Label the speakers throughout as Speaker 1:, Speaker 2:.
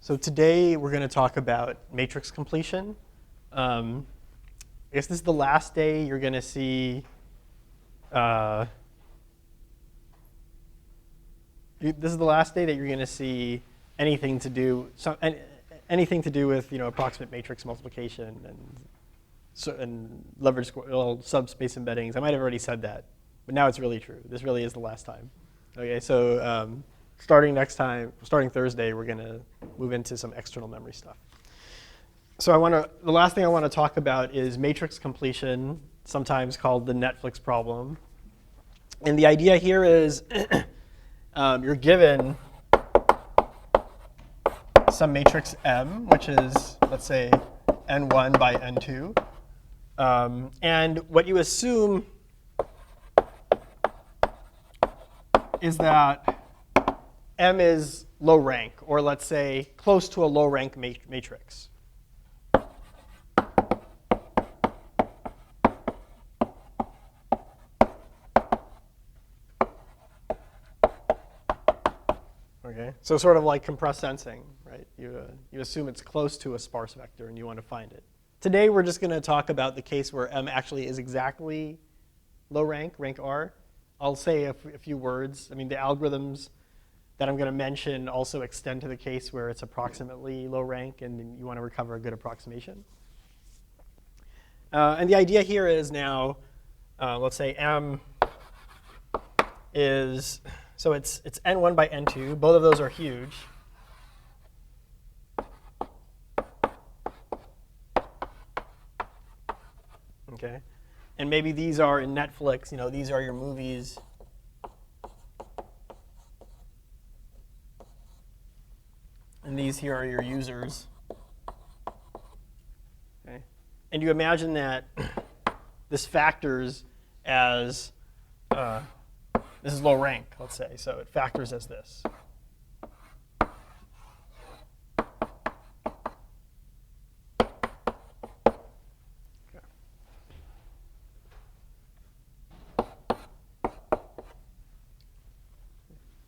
Speaker 1: So today we're going to talk about matrix completion. I guess this is the last day you're going to see. This is the last day that you're going to see anything to do with approximate matrix multiplication and leveraged subspace embeddings. I might have already said that, but now it's really true. This really is the last time. Okay, so starting Thursday, we're going to move into some external memory stuff. So the last thing I want to talk about is matrix completion, sometimes called the Netflix problem. And the idea here is you're given some matrix M, which is, let's say, N1 by N2. And what you assume is that M is low rank, or let's say close to a low rank matrix. Okay, so sort of like compressed sensing, right? You assume it's close to a sparse vector and you want to find it. Today we're just going to talk about the case where M actually is exactly low rank, rank R. I'll say a few words. I mean, the algorithms that I'm going to mention also extend to the case where it's approximately low rank and you want to recover a good approximation. And the idea here is now, let's say M is, so it's N1 by N2. Both of those are huge. Okay. And maybe these are in Netflix, these are your movies. And these here are your users. Okay. And you imagine that this factors as, this is low rank, let's say. So it factors as this.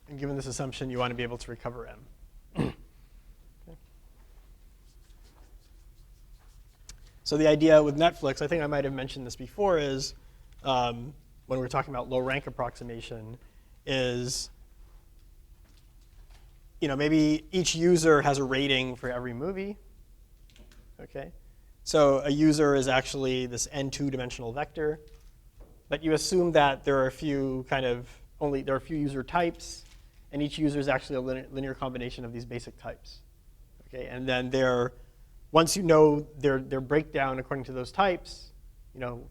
Speaker 1: And given this assumption, you want to be able to recover M. Okay. So the idea with Netflix, I think I might have mentioned this before, is when we were talking about low rank approximation, is maybe each user has a rating for every movie. Okay. So a user is actually this N2 dimensional vector, but you assume that there are a few user types. And each user is actually a linear combination of these basic types. Okay, and then once you know their breakdown according to those types,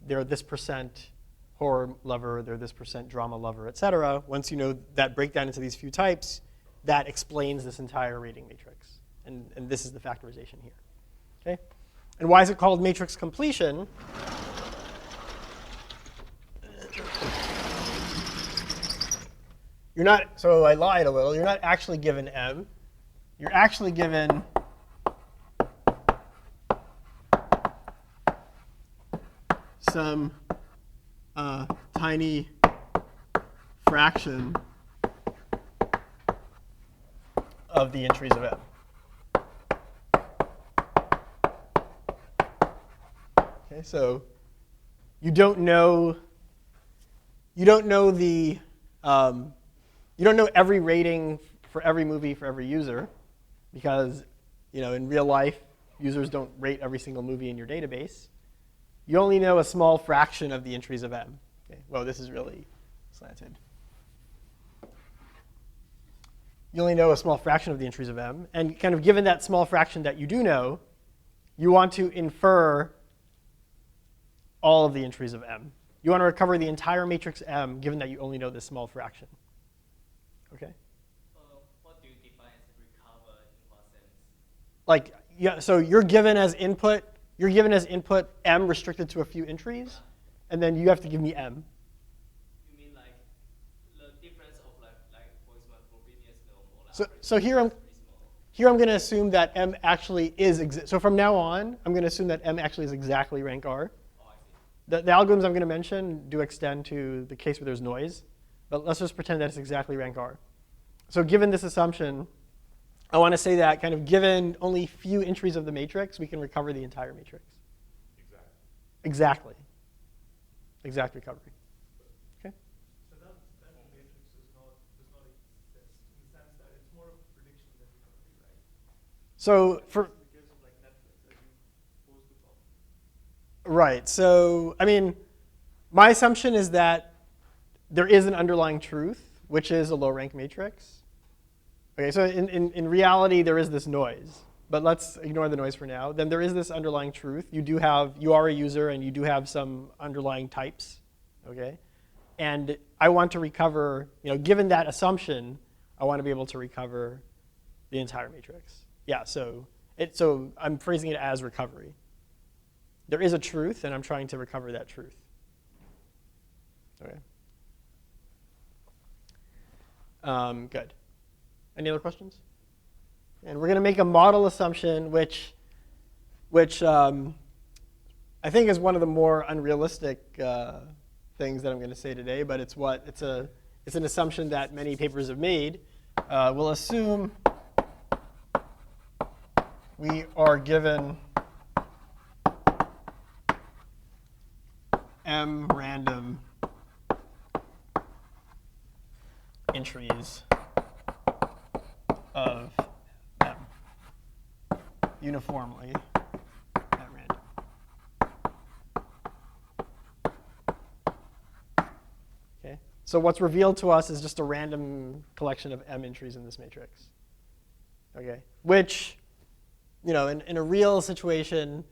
Speaker 1: they're this percent horror lover, they're this percent drama lover, et cetera. Once you know that breakdown into these few types, that explains this entire rating matrix. And this is the factorization here. Okay, and why is it called matrix completion? So I lied a little. You're not actually given M. You're actually given some tiny fraction of the entries of M. Okay, so you don't know every rating for every movie for every user, because in real life, users don't rate every single movie in your database. You only know a small fraction of the entries of M. Okay. Whoa, this is really slanted. You only know a small fraction of the entries of M, and kind of given that small fraction that you do know, you want to infer all of the entries of M. You want to recover the entire matrix M, given that you only know this small fraction. Okay.
Speaker 2: What do you define as recover in what sense?
Speaker 1: So you're given as input M restricted to a few entries, and then you have to give me M.
Speaker 2: You mean like the difference of for example, Frobenius norm or
Speaker 1: So here I'm going to assume that M actually is so from now on, I'm going to assume that M actually is exactly rank R.
Speaker 2: Oh, I see.
Speaker 1: The algorithms I'm going to mention do extend to the case where there's noise. But let's just pretend that it's exactly rank R. So given this assumption, I want to say that kind of given only few entries of the matrix, we can recover the entire matrix. Exactly. Exact recovery. Okay.
Speaker 3: So that matrix does not exist in the sense that it's more of a prediction than recovery, right?
Speaker 1: So for
Speaker 3: in the case of like Netflix, as you posed the problem.
Speaker 1: right. So I mean, my assumption is that there is an underlying truth, which is a low rank matrix. Okay. So in reality, there is this noise. But let's ignore the noise for now. Then there is this underlying truth. You are a user, and you do have some underlying types, okay? And I want to recover, given that assumption, I want to be able to recover the entire matrix. Yeah, so I'm phrasing it as recovery. There is a truth, and I'm trying to recover that truth. Okay. Good. Any other questions? And we're going to make a model assumption, which I think is one of the more unrealistic things that I'm going to say today. But it's an assumption that many papers have made. We'll assume we are given m random entries of m uniformly at random. Okay. So what's revealed to us is just a random collection of m entries in this matrix. Okay. Which, in a real situation,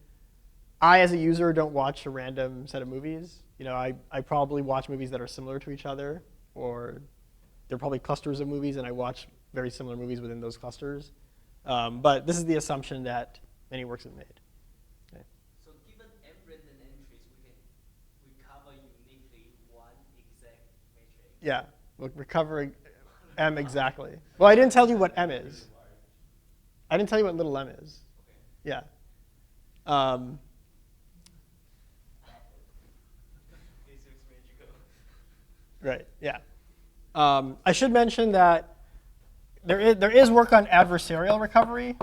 Speaker 1: I as a user don't watch a random set of movies. I probably watch movies that are similar to each other, or there are probably clusters of movies, and I watch very similar movies within those clusters. But this is the assumption that many works have made. Okay.
Speaker 2: So given m random entries, we can recover uniquely one exact matrix.
Speaker 1: Yeah, we'll recover m exactly. Well, I didn't tell you what m is. I didn't tell you what little m is.
Speaker 2: Okay.
Speaker 1: Yeah. Right, yeah. I should mention that there is work on adversarial recovery.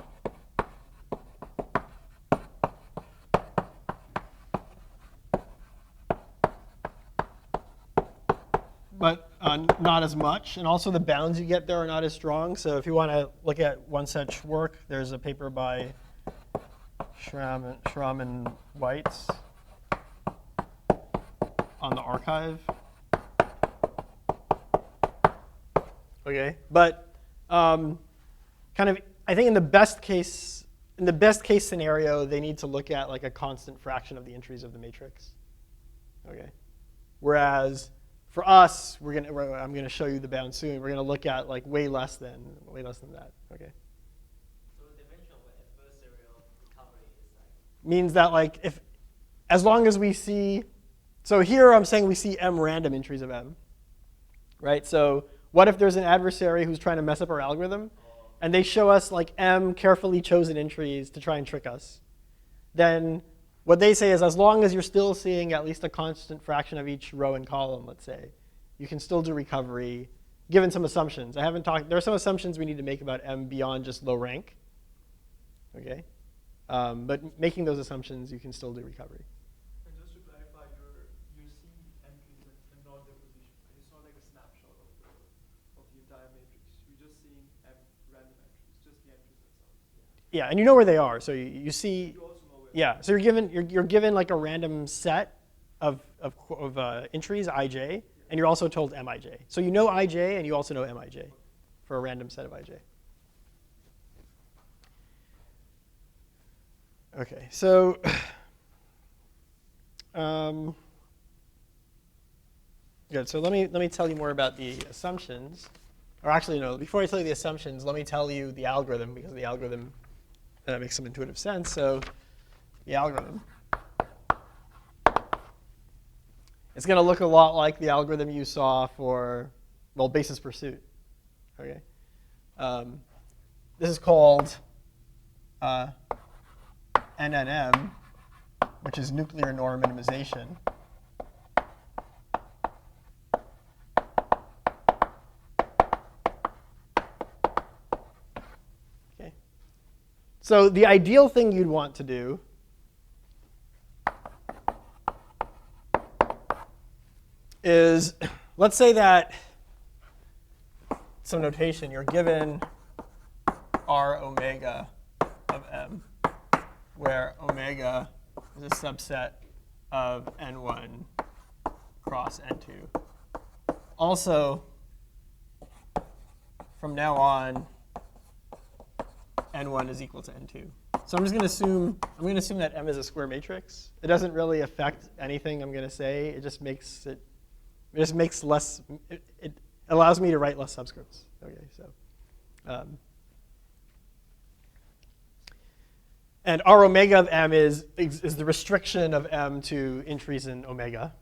Speaker 1: But not as much. And also the bounds you get there are not as strong. So if you want to look at one such work, there's a paper by Schramm and Weitz on the archive. Okay, but kind of, I think in the best case scenario, they need to look at like a constant fraction of the entries of the matrix. Okay, whereas for us, I'm gonna show you the bound soon. We're gonna look at like way less than that. Okay.
Speaker 2: So the dimension of adversarial recovery is like
Speaker 1: Means that like as long as we see, so here I'm saying we see m random entries of m, right? So what if there's an adversary who's trying to mess up our algorithm, and they show us like m carefully chosen entries to try and trick us? Then what they say is as long as you're still seeing at least a constant fraction of each row and column, let's say, you can still do recovery given some assumptions. There are some assumptions we need to make about m beyond just low rank. Okay? But making those assumptions, you can still do recovery.
Speaker 3: And just to clarify, you're seeing entries and not their position. It's not like a snapshot of the entire matrix. You're just seeing random entries, just the entries themselves.
Speaker 1: Yeah, and you know where they are. So you see.
Speaker 3: You also know where.
Speaker 1: Yeah, so you're given like a random set of entries, ij, and you're also told mij. So you know ij, and you also know mij for a random set of ij. Okay, so good. So let me tell you more about the assumptions. Or actually, no. Before I tell you the assumptions, let me tell you the algorithm, because the algorithm makes some intuitive sense. So the algorithm, it's going to look a lot like the algorithm you saw for, well, basis pursuit. Okay. This is called N&M, which is nuclear norm minimization. So the ideal thing you'd want to do is, let's say that, some notation, you're given R omega of M, where omega is a subset of N1 cross N2. Also, from now on, N1 is equal to N2. So I'm going to assume that M is a square matrix. It doesn't really affect anything I'm going to say. It just makes less, it allows me to write less subscripts. Okay, so. And R omega of M is the restriction of M to entries in omega.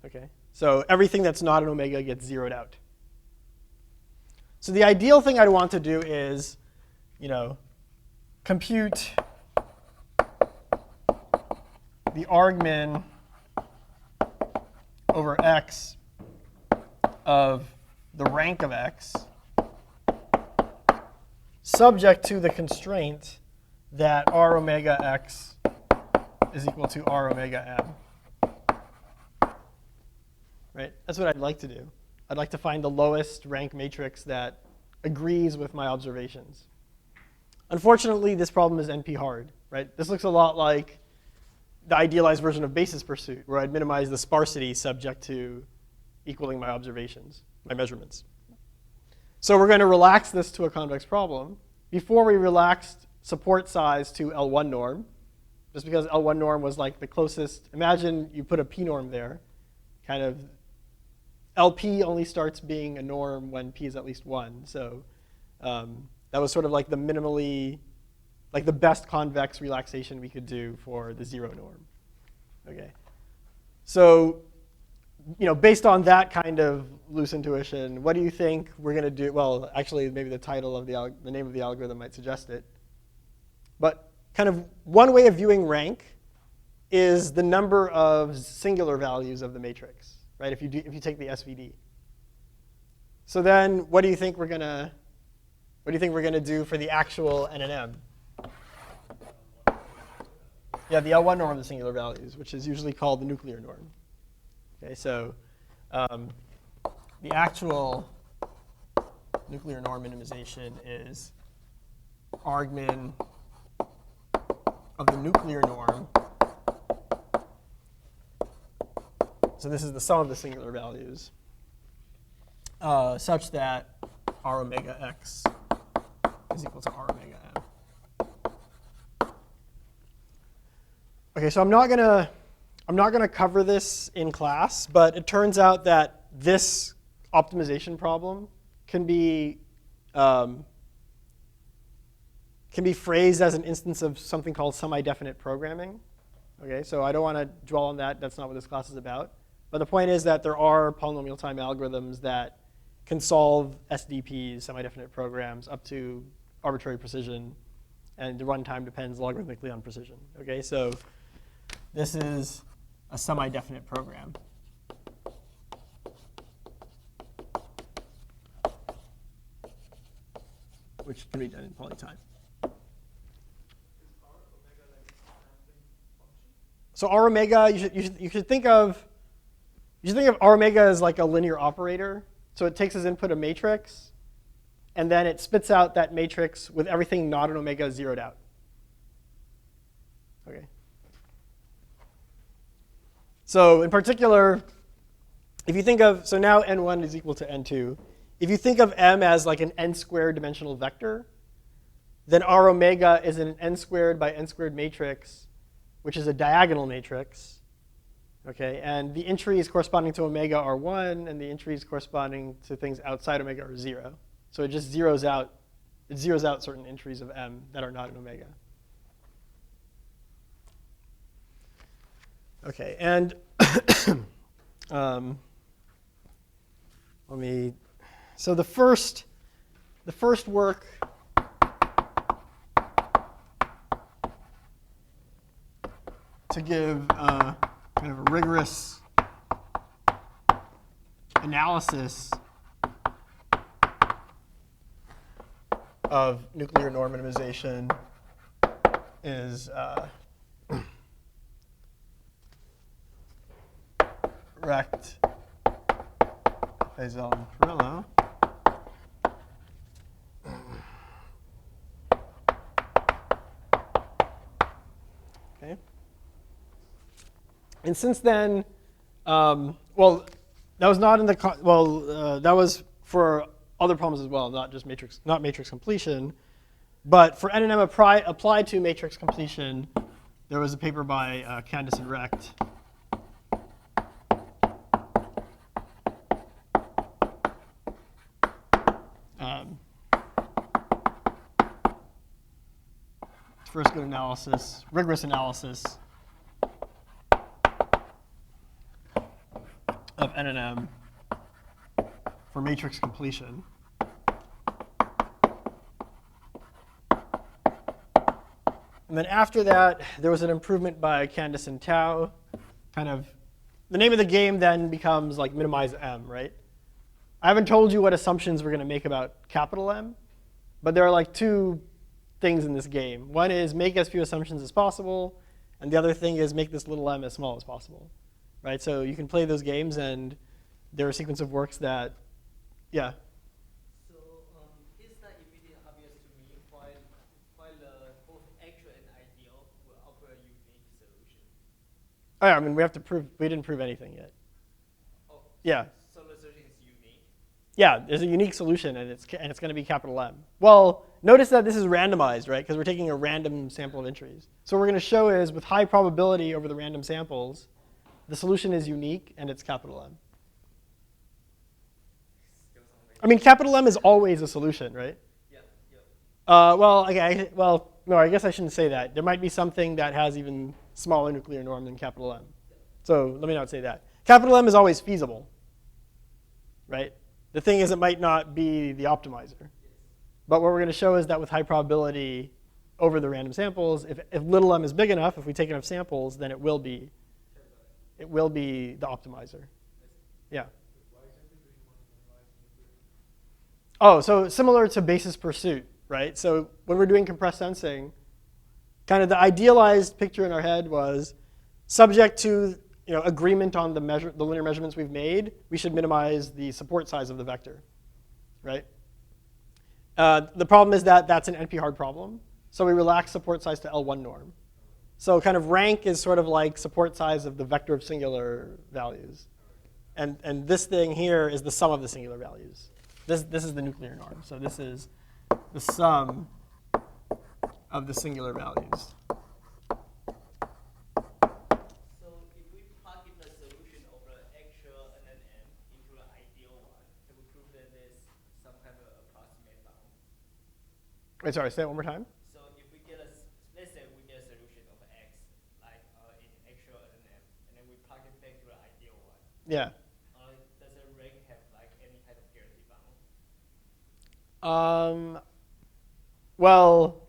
Speaker 1: Okay, so everything that's not an omega gets zeroed out. So the ideal thing I'd want to do is, compute the argmin over x of the rank of x, subject to the constraint that R omega x is equal to R omega M. Right? That's what I'd like to do. I'd like to find the lowest rank matrix that agrees with my observations. Unfortunately, this problem is NP hard. Right? This looks a lot like the idealized version of basis pursuit, where I'd minimize the sparsity subject to equaling my observations, my measurements. So we're going to relax this to a convex problem. Before we relaxed support size to L1 norm, just because L1 norm was like the closest. Imagine you put a P norm there. Kind of LP only starts being a norm when P is at least 1. So that was sort of like the minimally, like the best convex relaxation we could do for the 0 norm. Okay. So based on that kind of loose intuition, what do you think we're going to do? Well, actually, maybe the title of the name of the algorithm might suggest it. But kind of one way of viewing rank is the number of singular values of the matrix, right? If you take the SVD. So then, what do you think we're going to do for the actual N&M? Yeah, the L1 norm of the singular values, which is usually called the nuclear norm. Okay, so the actual nuclear norm minimization is argmin of the nuclear norm. So this is the sum of the singular values, such that R omega x is equal to R omega m. Okay, so I'm not gonna cover this in class, but it turns out that this optimization problem can be phrased as an instance of something called semi-definite programming. Okay, so I don't want to dwell on that. That's not what this class is about. But the point is that there are polynomial time algorithms that can solve SDPs, semi-definite programs, up to arbitrary precision, and the runtime depends logarithmically on precision. Okay, so this is a semi-definite program. Which can be done in polytime. So R omega, you should think of R omega as like a linear operator. So it takes as input a matrix, and then it spits out that matrix with everything not an omega zeroed out. Okay. So in particular, if you think of, so now n1 is equal to n2. If you think of m as like an n squared dimensional vector, then R omega is an n squared by n squared matrix, which is a diagonal matrix. Okay, and the entries corresponding to omega are 1, and the entries corresponding to things outside omega are 0. So it just zeroes out certain entries of m that are not in omega. Okay, and so the first work to give kind of a rigorous analysis of nuclear norm minimization is rect Faisal Perillo. Okay. And since then, well, that was not in the that was for other problems as well, not just matrix completion. But for N&M applied to matrix completion, there was a paper by Candice and Recht. First good analysis, rigorous analysis of N&M for matrix completion. And then after that, there was an improvement by Candice and Tao. Kind of, the name of the game then becomes like minimize M, right? I haven't told you what assumptions we're going to make about capital M, but there are like two things in this game. One is make as few assumptions as possible, and the other thing is make this little m as small as possible, right? So you can play those games, and there are a sequence of works that, yeah.
Speaker 2: So it's not immediately obvious to me why both actual and ideal will offer a unique solution.
Speaker 1: Oh, yeah, I mean, we didn't prove anything yet.
Speaker 2: Oh,
Speaker 1: Yeah.
Speaker 2: So the solution is unique.
Speaker 1: Yeah, there's a unique solution, and it's going to be capital M. Well, notice that this is randomized, right? Because we're taking a random sample of entries. So what we're going to show is with high probability over the random samples, the solution is unique, and it's capital M. I mean, capital M is always a solution, right?
Speaker 2: Yeah.
Speaker 1: Well, okay, no, I guess I shouldn't say that. There might be something that has even smaller nuclear norm than capital M. So let me not say that. Capital M is always feasible, right? The thing is, it might not be the optimizer. But what we're going to show is that with high probability over the random samples, if little m is big enough, if we take enough samples, then it will be the optimizer. Yeah.
Speaker 3: Why exactly do you want to minimize nuclear?
Speaker 1: Oh, so similar to basis pursuit, right? So when we're doing compressed sensing, kind of the idealized picture in our head was subject to agreement on the linear measurements we've made, we should minimize the support size of the vector, right? The problem is that that's an NP-hard problem, so we relax support size to L1 norm. So kind of rank is sort of like support size of the vector of singular values. And this thing here is the sum of the singular values. This is the nuclear norm. So this is the sum of the singular values.
Speaker 2: So if we plug in the solution of the actual N&M into the ideal one, can we prove that there's some kind of approximate bound?
Speaker 1: Wait, sorry, say it one more time.
Speaker 2: So if we get let's say we get a solution of x, like in actual N&M, and then we plug it back to the ideal one.
Speaker 1: Yeah.
Speaker 2: Does the rank have like any kind of guarantee bound?
Speaker 1: Well,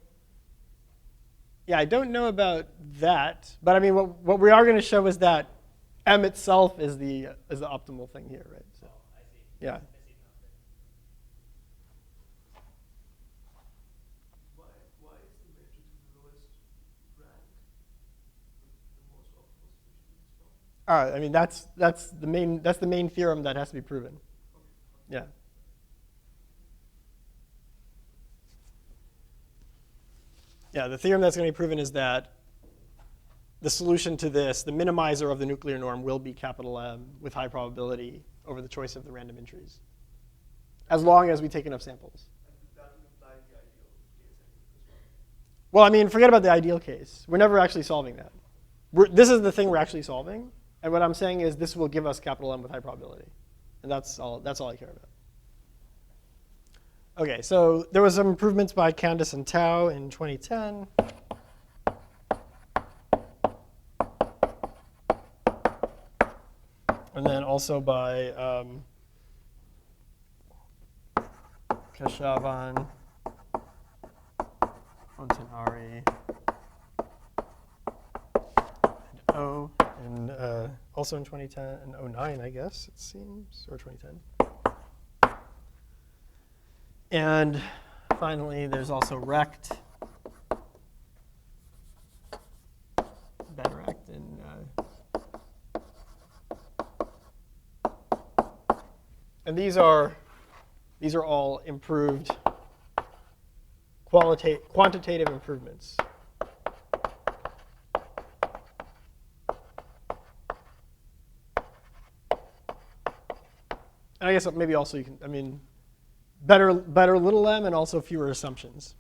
Speaker 1: yeah, I don't know about that, but I mean, what we are going to show is that M itself is the optimal thing here, right? So,
Speaker 2: I see.
Speaker 1: yeah.
Speaker 2: That's enough then.
Speaker 3: Why is the matrix with the lowest rank the most optimal solution to this problem?
Speaker 1: I mean, that's the main theorem that has to be proven. Yeah. Yeah, the theorem that's going to be proven is that the solution to this, the minimizer of the nuclear norm, will be capital M with high probability over the choice of the random entries, as long as we take enough samples.
Speaker 3: And that would imply the ideal case as well.
Speaker 1: Well, I mean, forget about the ideal case. We're never actually solving that. This is the thing we're actually solving, and what I'm saying is this will give us capital M with high probability, and that's all I care about. Okay, so there was some improvements by Candice and Tao in 2010. And then also by Keshavan, Montanari, and O, and also in 2010 and 09, I guess it seems, or 2010. And finally, there's also rect, bedrect, and these are all improved quantitative improvements. And I guess maybe also you can, I mean, better little m and also fewer assumptions.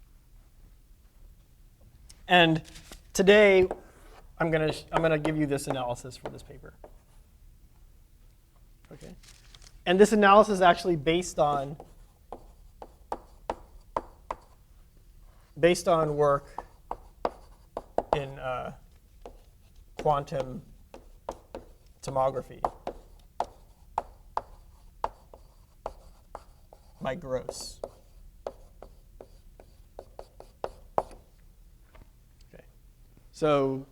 Speaker 1: And today, I'm gonna give you this analysis for this paper. Okay, and this analysis is actually based on work in quantum tomography by Gross. Okay, so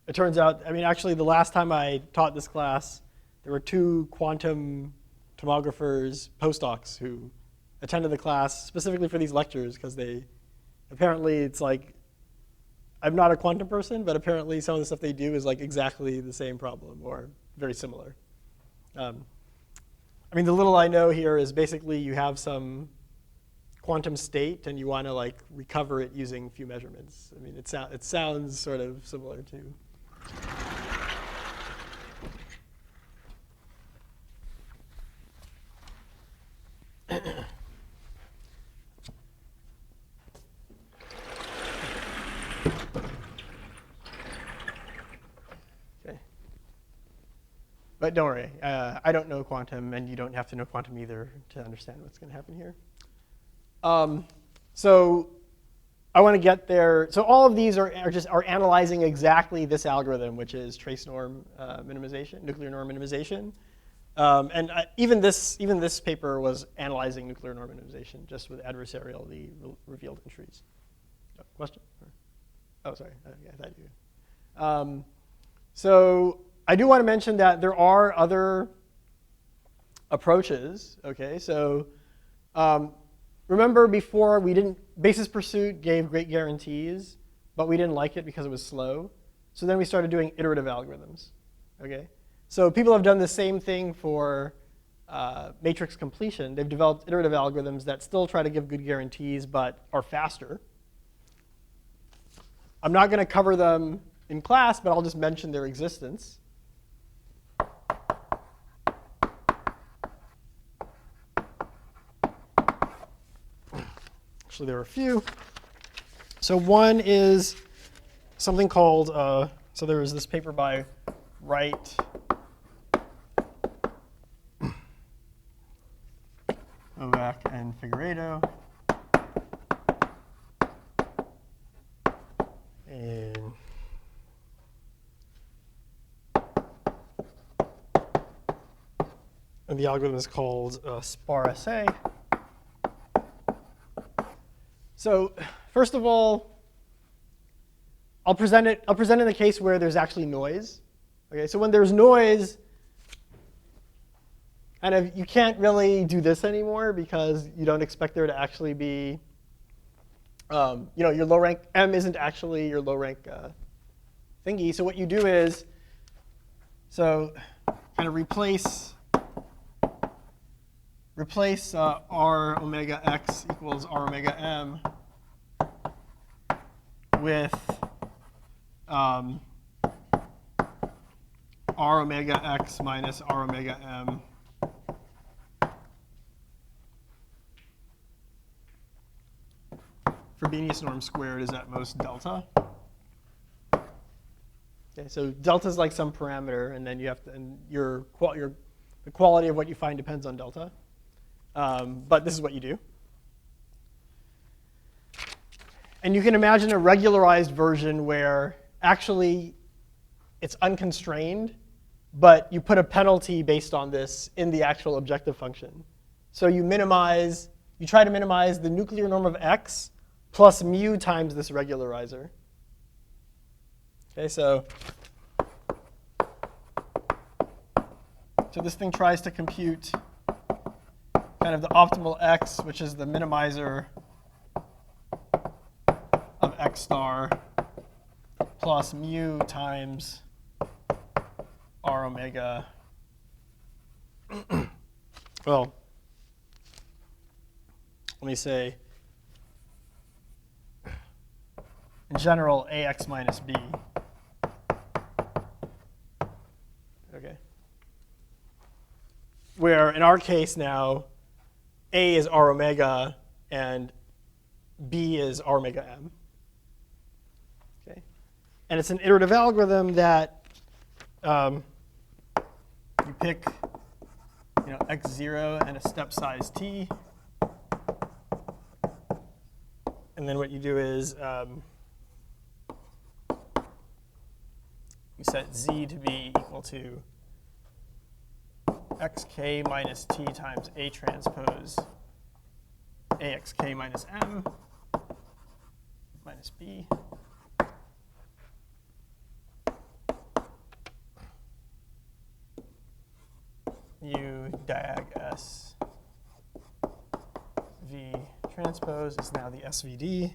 Speaker 1: it turns out, I mean, actually, the last time I taught this class, there were 2 quantum tomographers, postdocs, who attended the class specifically for these lectures because apparently it's like, I'm not a quantum person, but apparently some of the stuff they do is like exactly the same problem or very similar. I mean, the little I know here is basically you have some quantum state and you want to like recover it using a few measurements. I mean, it sounds sort of similar to. But don't worry, I don't know quantum, and you don't have to know quantum either to understand what's going to happen here. So I want to get there. So all of these are analyzing exactly this algorithm, which is trace norm minimization, nuclear norm minimization. And even this paper was analyzing nuclear norm minimization just with adversarially revealed entries. Question? Oh, sorry. Yeah, I thought you. So I do want to mention that there are other approaches. Okay, so remember before basis pursuit gave great guarantees, but we didn't like it because it was slow. So then we started doing iterative algorithms. Okay, so people have done the same thing for matrix completion. They've developed iterative algorithms that still try to give good guarantees, but are faster. I'm not going to cover them in class, but I'll just mention their existence. Actually, there are a few. So one is something called, so there was this paper by Wright, Ovak, and Figueiredo. And the algorithm is called SPAR-SA. So first of all, I'll present it in the case where there's actually noise. Okay, so when there's noise, you can't really do this anymore because you don't expect there to actually be, your low rank M isn't actually your low rank thingy. So what you do is, kind of replace R omega x equals R omega M with R omega x minus R omega M Frobenius norm squared is at most delta. Okay, so delta is like some parameter, and then you have to, and the quality of what you find depends on delta. But this is what you do. And you can imagine a regularized version where actually it's unconstrained, but you put a penalty based on this in the actual objective function. So you try to minimize the nuclear norm of x plus mu times this regularizer. Okay, so this thing tries to compute kind of the optimal x, which is the minimizer x star plus mu times r omega. Well, let me say, in general, ax minus b. Okay. Where in our case now, a is r omega and b is r omega m. Okay. And it's an iterative algorithm that you pick x0 and a step size t. And then what you do is you set z to be equal to xk minus t times a transpose axk minus m minus b. U diag s v transpose is now the SVD.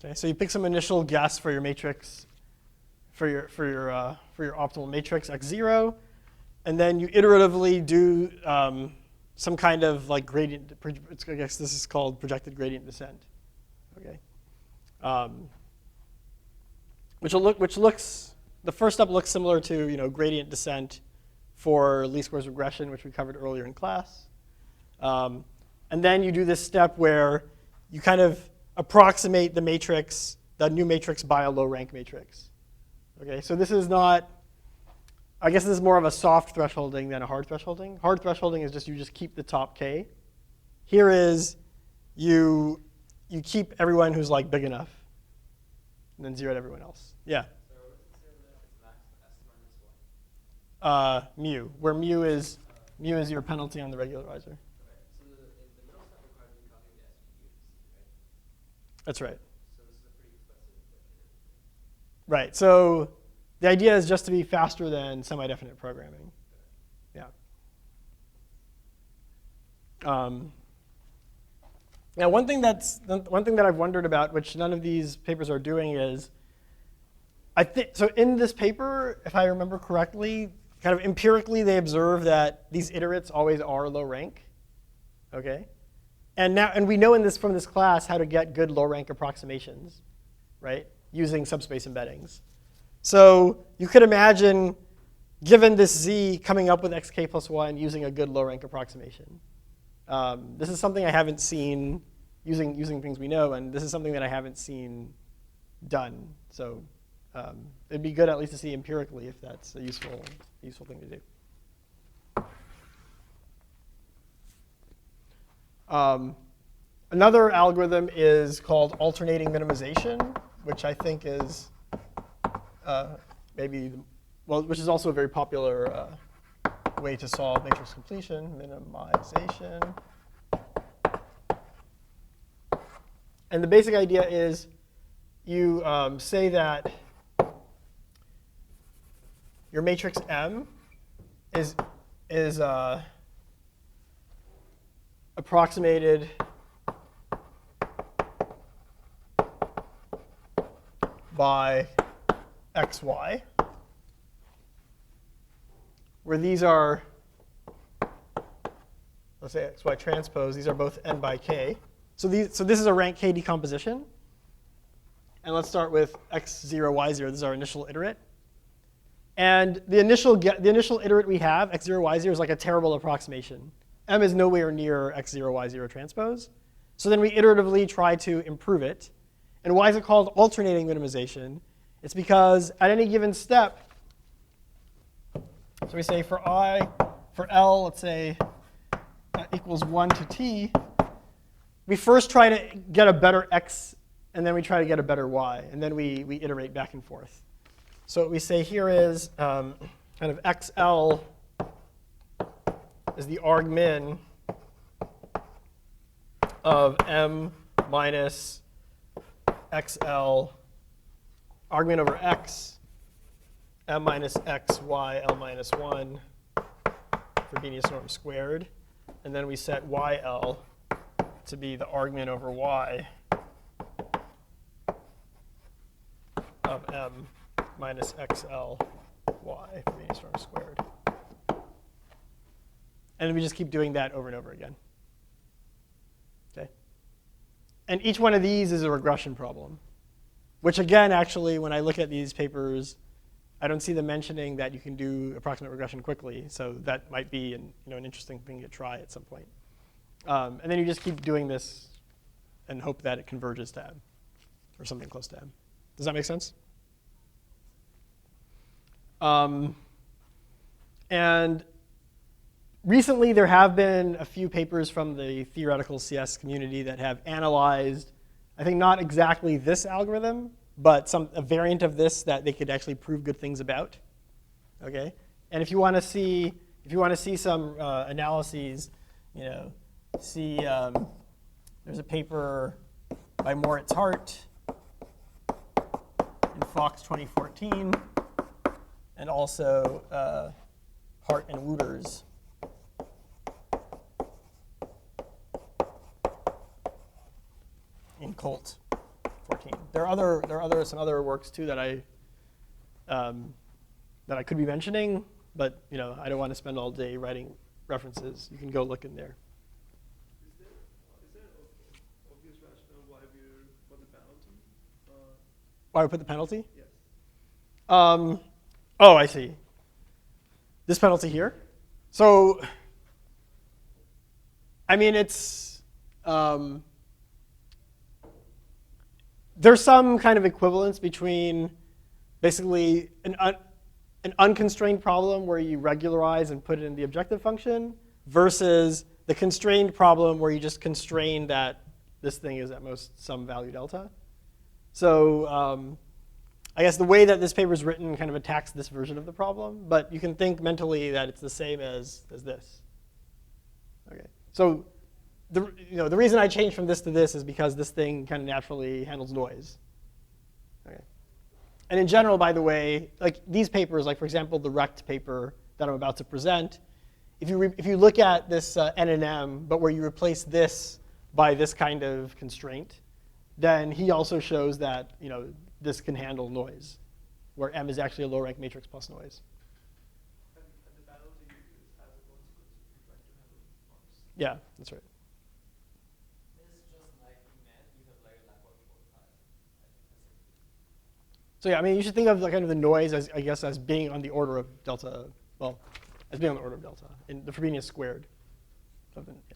Speaker 1: Okay, so you pick some initial guess for your matrix, for your optimal matrix x0, and then you iteratively do some kind of like gradient. I guess this is called projected gradient descent. Okay, which looks the first step looks similar to gradient descent for least squares regression, which we covered earlier in class. And then you do this step where you kind of approximate the matrix, the new matrix, by a low rank matrix. Okay, so this is not, I guess this is more of a soft thresholding than a hard thresholding. Hard thresholding is just you just keep the top k. Here is you keep everyone who's like big enough, and then zero out everyone else. Yeah.
Speaker 2: So what does it say that it's max s minus 1?
Speaker 1: Mu, where mu is your penalty on the regularizer.
Speaker 2: Okay. So the middle step requires you to calculate the SVD of C, right?
Speaker 1: That's right.
Speaker 2: So this is a pretty expensive iterative.
Speaker 1: Right. So the idea is just to be faster than semi-definite programming. Yeah. Now, one thing that I've wondered about, which none of these papers are doing, is so in this paper, if I remember correctly, kind of empirically they observe that these iterates always are low rank. Okay. And we know from this class how to get good low rank approximations, right? Using subspace embeddings. So you could imagine, given this z, coming up with xk plus 1 using a good low rank approximation. This is something I haven't seen using things we know, and this is something that I haven't seen done. So it'd be good at least to see empirically if that's a useful thing to do. Another algorithm is called alternating minimization, which I think is which is also a very popular way to solve matrix completion, minimization. And the basic idea is you say that your matrix M is approximated by xy, where these are, let's say xy transpose, these are both n by k. So this is a rank k decomposition. And let's start with x0, y0. This is our initial iterate. And the initial iterate we have, x0, y0, is like a terrible approximation. M is nowhere near x0, y0 transpose. So then we iteratively try to improve it. And why is it called alternating minimization? It's because at any given step, so we say for L, let's say equals 1 to t, we first try to get a better x, and then we try to get a better y, and then we iterate back and forth. So what we say here is kind of xl is the argmin of m minus xl, argmin over x, m minus x, y, l minus 1, Frobenius norm squared. And then we set yl to be the argmin over y of m minus xl y, Frobenius norm squared. And we just keep doing that over and over again. Okay? And each one of these is a regression problem, which again, actually, when I look at these papers, I don't see them mentioning that you can do approximate regression quickly. So that might be an interesting thing to try at some point. And then you just keep doing this and hope that it converges to M or something close to M. Does that make sense? And recently, there have been a few papers from the theoretical CS community that have analyzed, I think not exactly this algorithm, but a variant of this that they could actually prove good things about. Okay, and if you want to see some analyses, see there's a paper by Moritz Hart in Fox 2014, and also Hart and Wooters. In Colt 14. There are some other works too that I could be mentioning, but I don't want to spend all day writing references. You can go look in there.
Speaker 3: Is there an obvious rationale why we're for the penalty?
Speaker 1: Why we put the penalty?
Speaker 3: Yes.
Speaker 1: Oh, I see. This penalty here. So, I mean, it's there's some kind of equivalence between basically an unconstrained problem where you regularize and put it in the objective function versus the constrained problem where you just constrain that this thing is at most some value delta. So I guess the way that this paper is written kind of attacks this version of the problem, but you can think mentally that it's the same as this. Okay, so the reason I changed from this to this is because this thing kind of naturally handles noise. Okay. And in general, by the way, like these papers, like for example, the rect paper that I'm about to present, if you look at this N&M, but where you replace this by this kind of constraint, then he also shows that this can handle noise, where M is actually a low-rank matrix plus noise.
Speaker 3: And the penalty is as a consequence of you trying to handle noise.
Speaker 1: Yeah, that's right.
Speaker 2: It's just like in math, you have like a laboratory time.
Speaker 1: So yeah, I mean, you should think of kind of the noise as, I guess, as being on the order of delta. Well, as being on the order of delta in the Frobenius squared. Something. Yeah.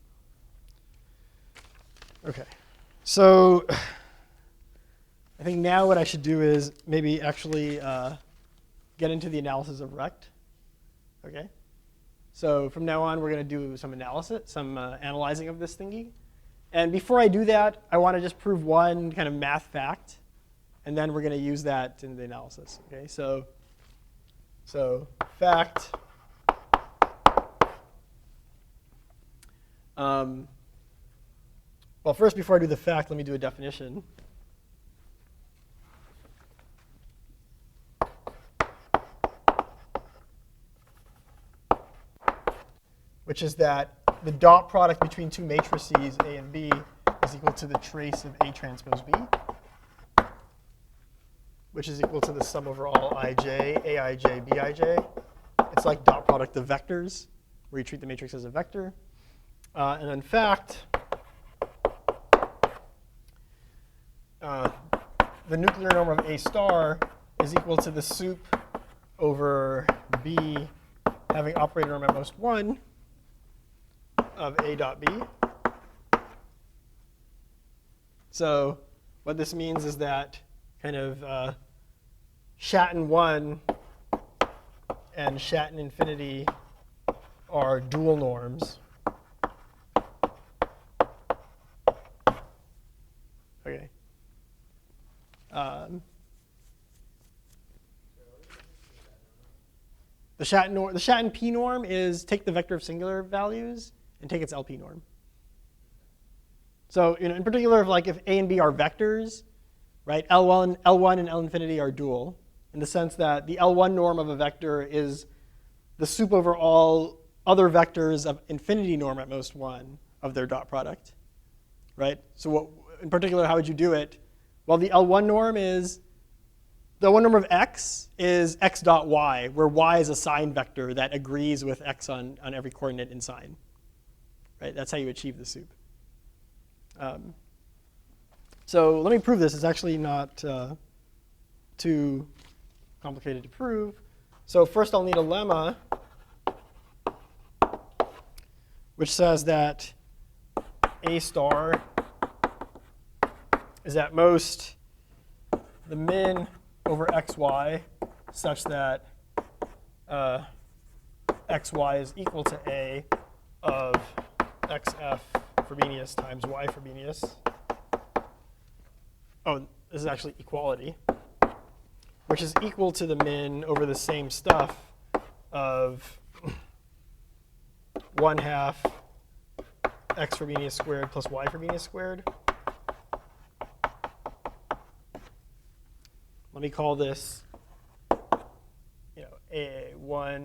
Speaker 1: Okay. So I think now what I should do is maybe actually get into the analysis of rect. Okay. So from now on, we're going to do some analysis, some analyzing of this thingy. And before I do that, I want to just prove one kind of math fact, and then we're going to use that in the analysis. Okay. So fact. Well, first, before I do the fact, let me do a definition. Which is that the dot product between two matrices, A and B, is equal to the trace of A transpose B, which is equal to the sum over all ij, aij, bij. It's like dot product of vectors, where you treat the matrix as a vector. And then fact, the nuclear norm of A star is equal to the sup over B having operator norm at most 1 of A dot B. So what this means is that kind of Schatten 1 and Schatten infinity are dual norms Okay. The Schatten P norm is take the vector of singular values and take its LP norm. So in particular, if A and B are vectors, right, L1 and L infinity are dual in the sense that the L1 norm of a vector is the sup over all other vectors of infinity norm at most 1 of their dot product, right? So in particular, how would you do it? Well, the L1 norm of x is x dot y, where y is a sign vector that agrees with x on every coordinate in sign. Right? That's how you achieve the sup. So let me prove this. It's actually not too complicated to prove. So first I'll need a lemma which says that A star is at most the min over xy such that xy is equal to A of xf Frobenius times y Frobenius. Oh, this is actually equality, which is equal to the min over the same stuff of 1/2 x Frobenius squared plus y Frobenius squared. Let me call this, A 1,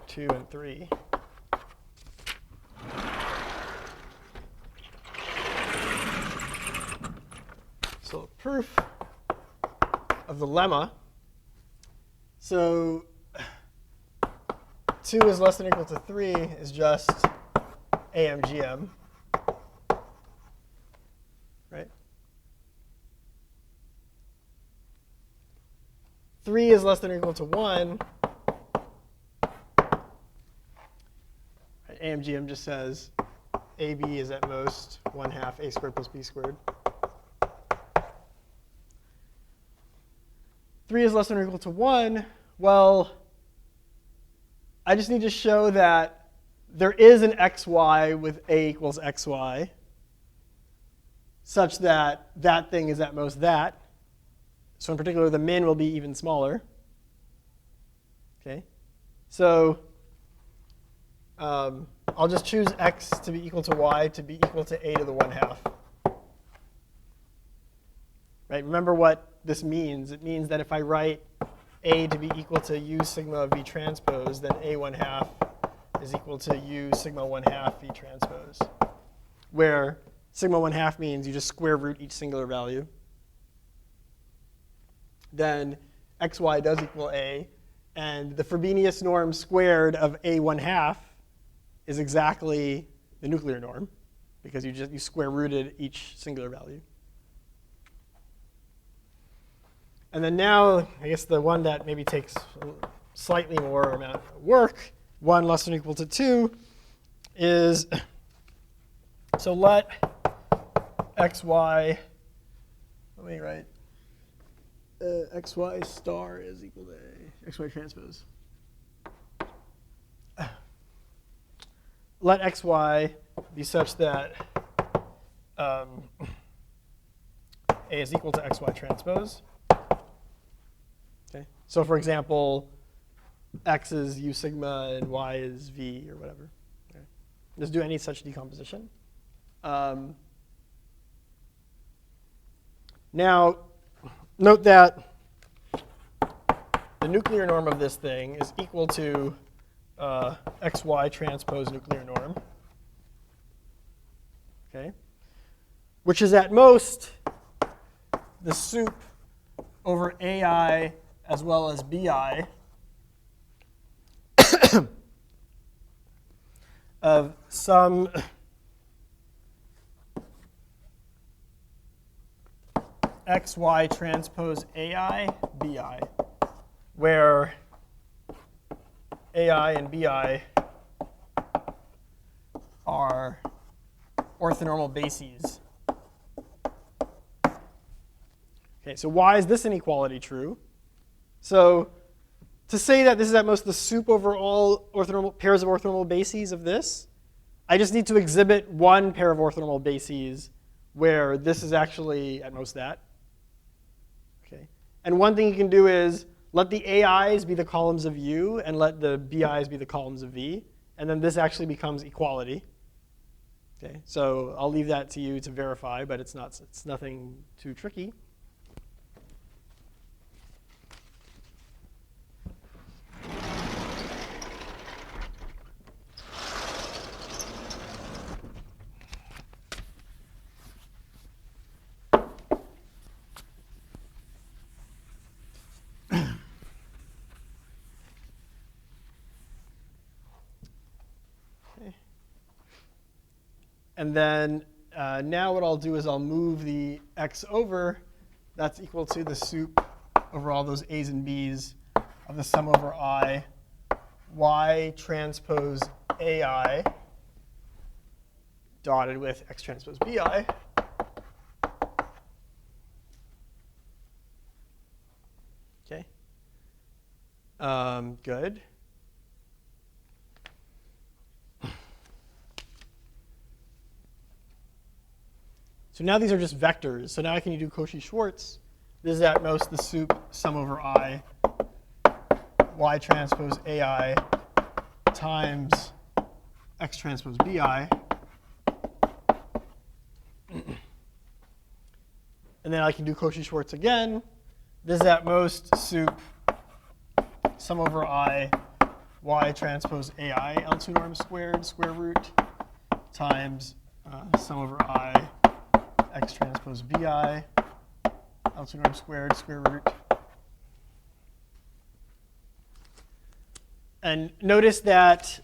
Speaker 1: 2, and 3. So proof of the lemma. So 2 is less than or equal to 3 is just AMGM, right? 3 is less than or equal to 1. Right, AMGM just says AB is at most 1/2 A squared plus B squared. 3 is less than or equal to 1. Well, I just need to show that there is an xy with A equals xy such that that thing is at most that. So in particular, the min will be even smaller. Okay, so I'll just choose x to be equal to y to be equal to A to the 1/2. Right? Remember what this means. It means that if I write A to be equal to U sigma V transpose, then A 1/2 is equal to U sigma 1/2 V transpose, where sigma 1/2 means you just square root each singular value. Then xy does equal A, and the Frobenius norm squared of A 1/2 is exactly the nuclear norm, because you square rooted each singular value. And then now, I guess the one that maybe takes slightly more amount of work, 1 less than or equal to 2, is, so let xy, let me write, xy star is equal to A, xy transpose. Let xy be such that A is equal to xy transpose. Okay. So for example, x is U sigma and y is V or whatever. Okay. Just do any such decomposition. Now, note that the nuclear norm of this thing is equal to xy transpose nuclear norm, okay, which is at most the sup over AI as well as BI of some xy transpose AI BI, where AI and BI are orthonormal bases. Okay, so why is this inequality true? So to say that this is at most the sup over all orthonormal pairs of orthonormal bases of this, I just need to exhibit one pair of orthonormal bases where this is actually at most that. Okay. And one thing you can do is let the AIs be the columns of U and let the BIs be the columns of V. And then this actually becomes equality. Okay. So I'll leave that to you to verify, but it's nothing too tricky. And then now what I'll do is I'll move the x over. That's equal to the sup over all those a's and b's of the sum over I y transpose ai dotted with x transpose bi. Okay. Good. So now these are just vectors. So now I can do Cauchy-Schwarz. This is at most the sup sum over I y transpose ai times x transpose bi. And then I can do Cauchy-Schwarz again. This is at most sup sum over I y transpose ai L2 norm squared square root times sum over I x transpose bi L2 norm squared square root. And notice that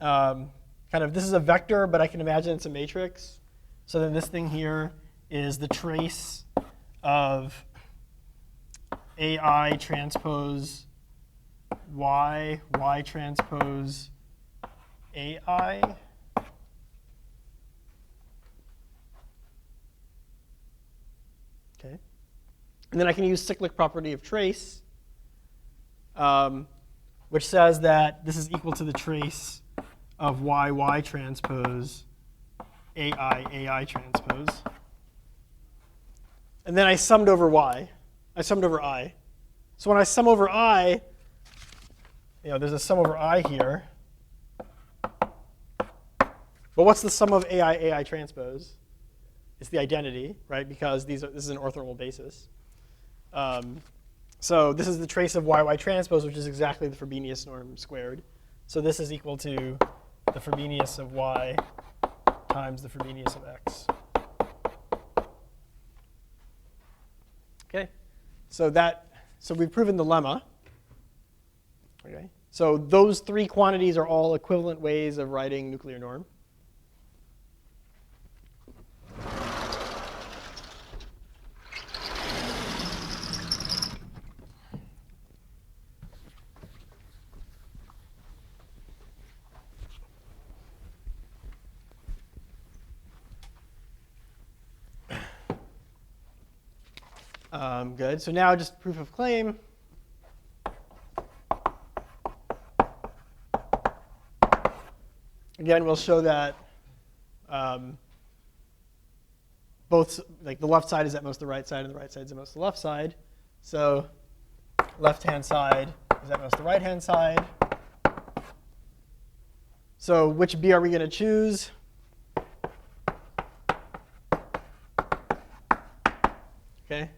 Speaker 1: this is a vector, but I can imagine it's a matrix. So then this thing here is the trace of ai transpose y transpose ai. Okay. And then I can use cyclic property of trace, which says that this is equal to the trace of y transpose ai transpose. And then I summed over y. I summed over I. So when I sum over I, there's a sum over I here. But what's the sum of ai transpose? It's the identity, right? Because this is an orthonormal basis. So this is the trace of y transpose, which is exactly the Frobenius norm squared. So this is equal to the Frobenius of y times the Frobenius of x. Okay, so we've proven the lemma. Okay, so those three quantities are all equivalent ways of writing nuclear norm. Good. So now just proof of claim. Again, we'll show that both, like the left side is at most the right side, and the right side is at most the left side. So left-hand side is at most the right-hand side. So which B are we going to choose? Okay.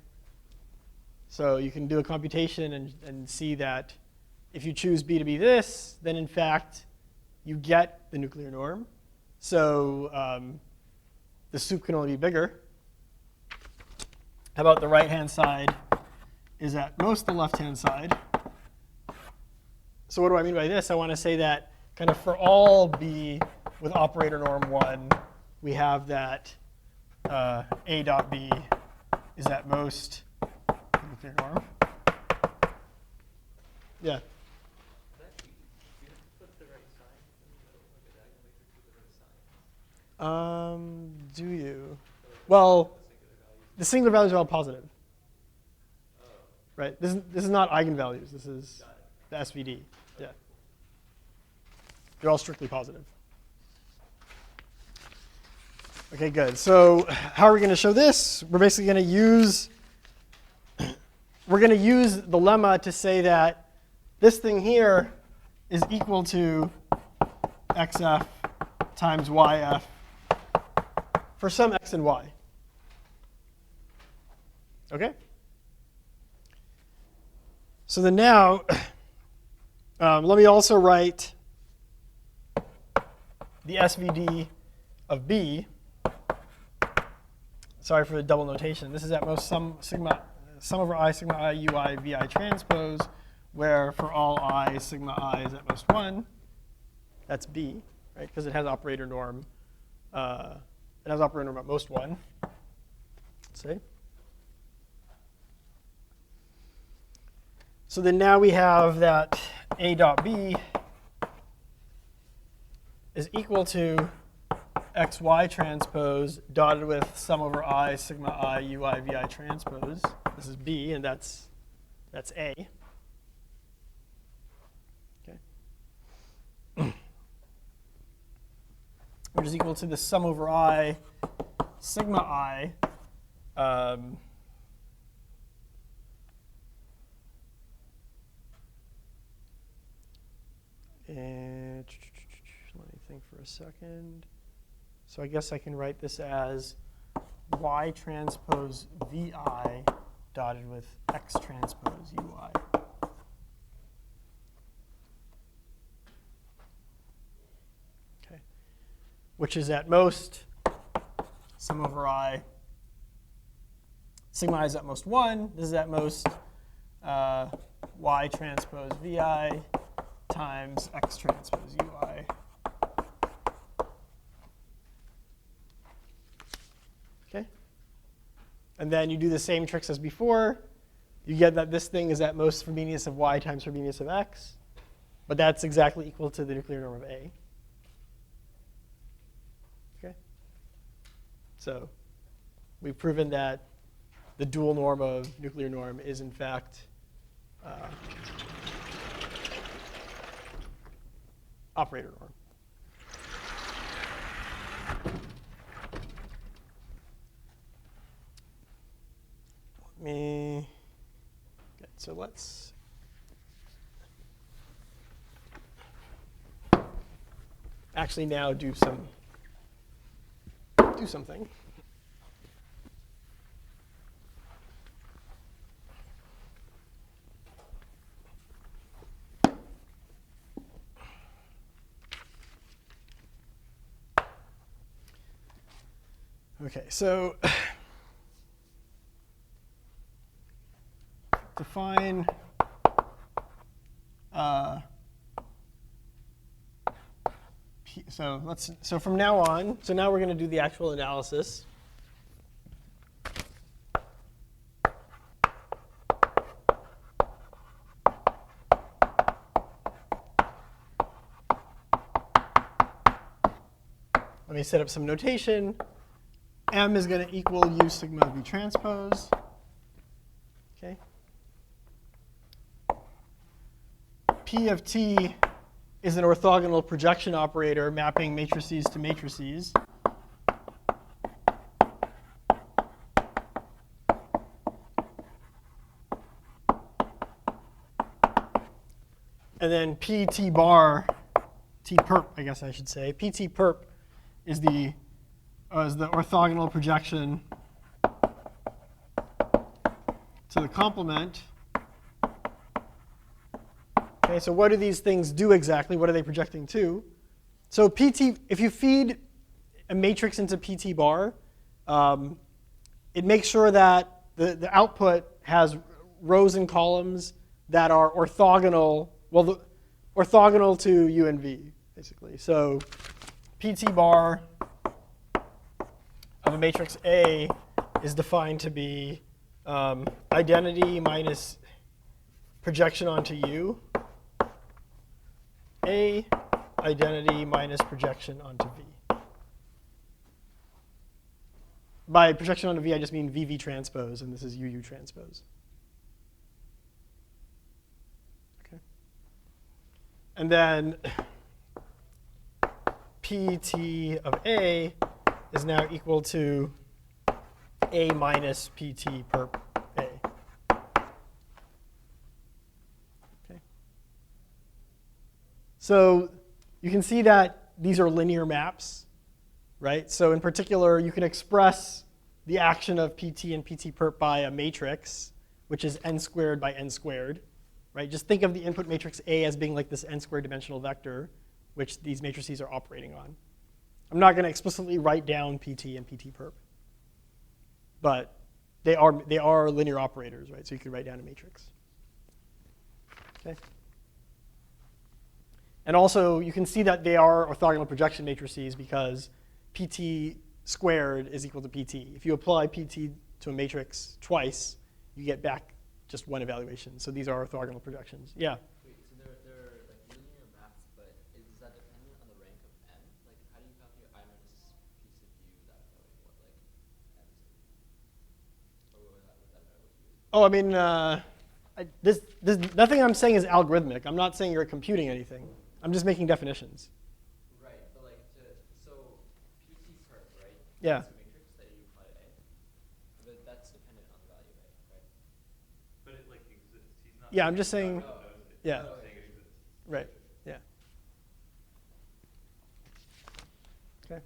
Speaker 1: So you can do a computation and see that if you choose B to be this, then in fact you get the nuclear norm. So the sup can only be bigger. How about the right-hand side is at most the left-hand side? So what do I mean by this? I want to say that kind of for all B with operator norm 1, we have that A dot B is at most the nuclear norm. Yeah. Do you? Well, the singular values are all positive. Right? This is not eigenvalues. This is the SVD. Yeah. They're all strictly positive. Okay, good. So how are we going to show this? We're basically going to use the lemma to say that this thing here is equal to xf times yf for some x and y. Okay? So then now, let me also write the SVD of B. Sorry for the double notation. This is at most sum over I sigma I ui vi transpose, where for all I sigma I is at most 1. That's B, right? Because it has operator norm. It has operator norm at most 1. Let's see. So then now we have that A dot B is equal to xy transpose dotted with sum over I sigma I ui vi transpose. This is B, and that's A. Okay. Which is equal to the sum over I sigma I and let me think for a second. So I guess I can write this as y transpose vi dotted with x transpose ui. Okay. Which is at most sum over I. Sigma I is at most 1. This is at most y transpose vi times x transpose ui. Okay? And then you do the same tricks as before. You get that this thing is at most Frobenius of y times Frobenius of x. But that's exactly equal to the nuclear norm of A. Okay? So we've proven that the dual norm of nuclear norm is, in fact, operator norm. Okay, so let's actually now do something. Okay, so define so from now on, so now we're going to do the actual analysis. Let me set up some notation. M is going to equal U sigma V transpose. Okay. P of T is an orthogonal projection operator mapping matrices to matrices. And then PT bar, T perp, I guess I should say, PT perp is the orthogonal projection to the complement. Okay, so what do these things do exactly? What are they projecting to? So PT, if you feed a matrix into PT bar, it makes sure that the output has rows and columns that are orthogonal, orthogonal to U and V, basically. So PT bar of a matrix A is defined to be identity minus projection onto U. A identity minus projection onto V. By projection onto V, I just mean VV transpose, and this is UU transpose. Okay. And then PT of A is now equal to A minus PT perp A. Okay. So you can see that these are linear maps, right? So in particular, you can express the action of PT and PT perp by a matrix, which is n squared by n squared, right? Just think of the input matrix A as being like this n squared dimensional vector, which these matrices are operating on. I'm not going to explicitly write down PT and PT perp, but they are linear operators, right? So you could write down a matrix. Okay. And also, you can see that they are orthogonal projection matrices because PT squared is equal to PT. If you apply PT to a matrix twice, you get back just one evaluation. So these are orthogonal projections. Yeah?
Speaker 4: Wait, so they're like linear maps, but is that dependent on the rank of n? Like, how do you calculate I minus piece of u that knowing what like n is? Or would that matter what you use?
Speaker 1: Oh, I mean, nothing I'm saying is algorithmic. I'm not saying you're computing anything. I'm just making definitions.
Speaker 4: Right, but like so PT perp, right?
Speaker 1: Yeah.
Speaker 4: That's a matrix that you apply to A. But that's dependent on the value of A, right?
Speaker 5: But it like exists. He's not.
Speaker 1: Yeah, I'm just saying.
Speaker 5: Knows it.
Speaker 1: Yeah.
Speaker 5: He's not saying it exists.
Speaker 1: Right. Yeah. Okay.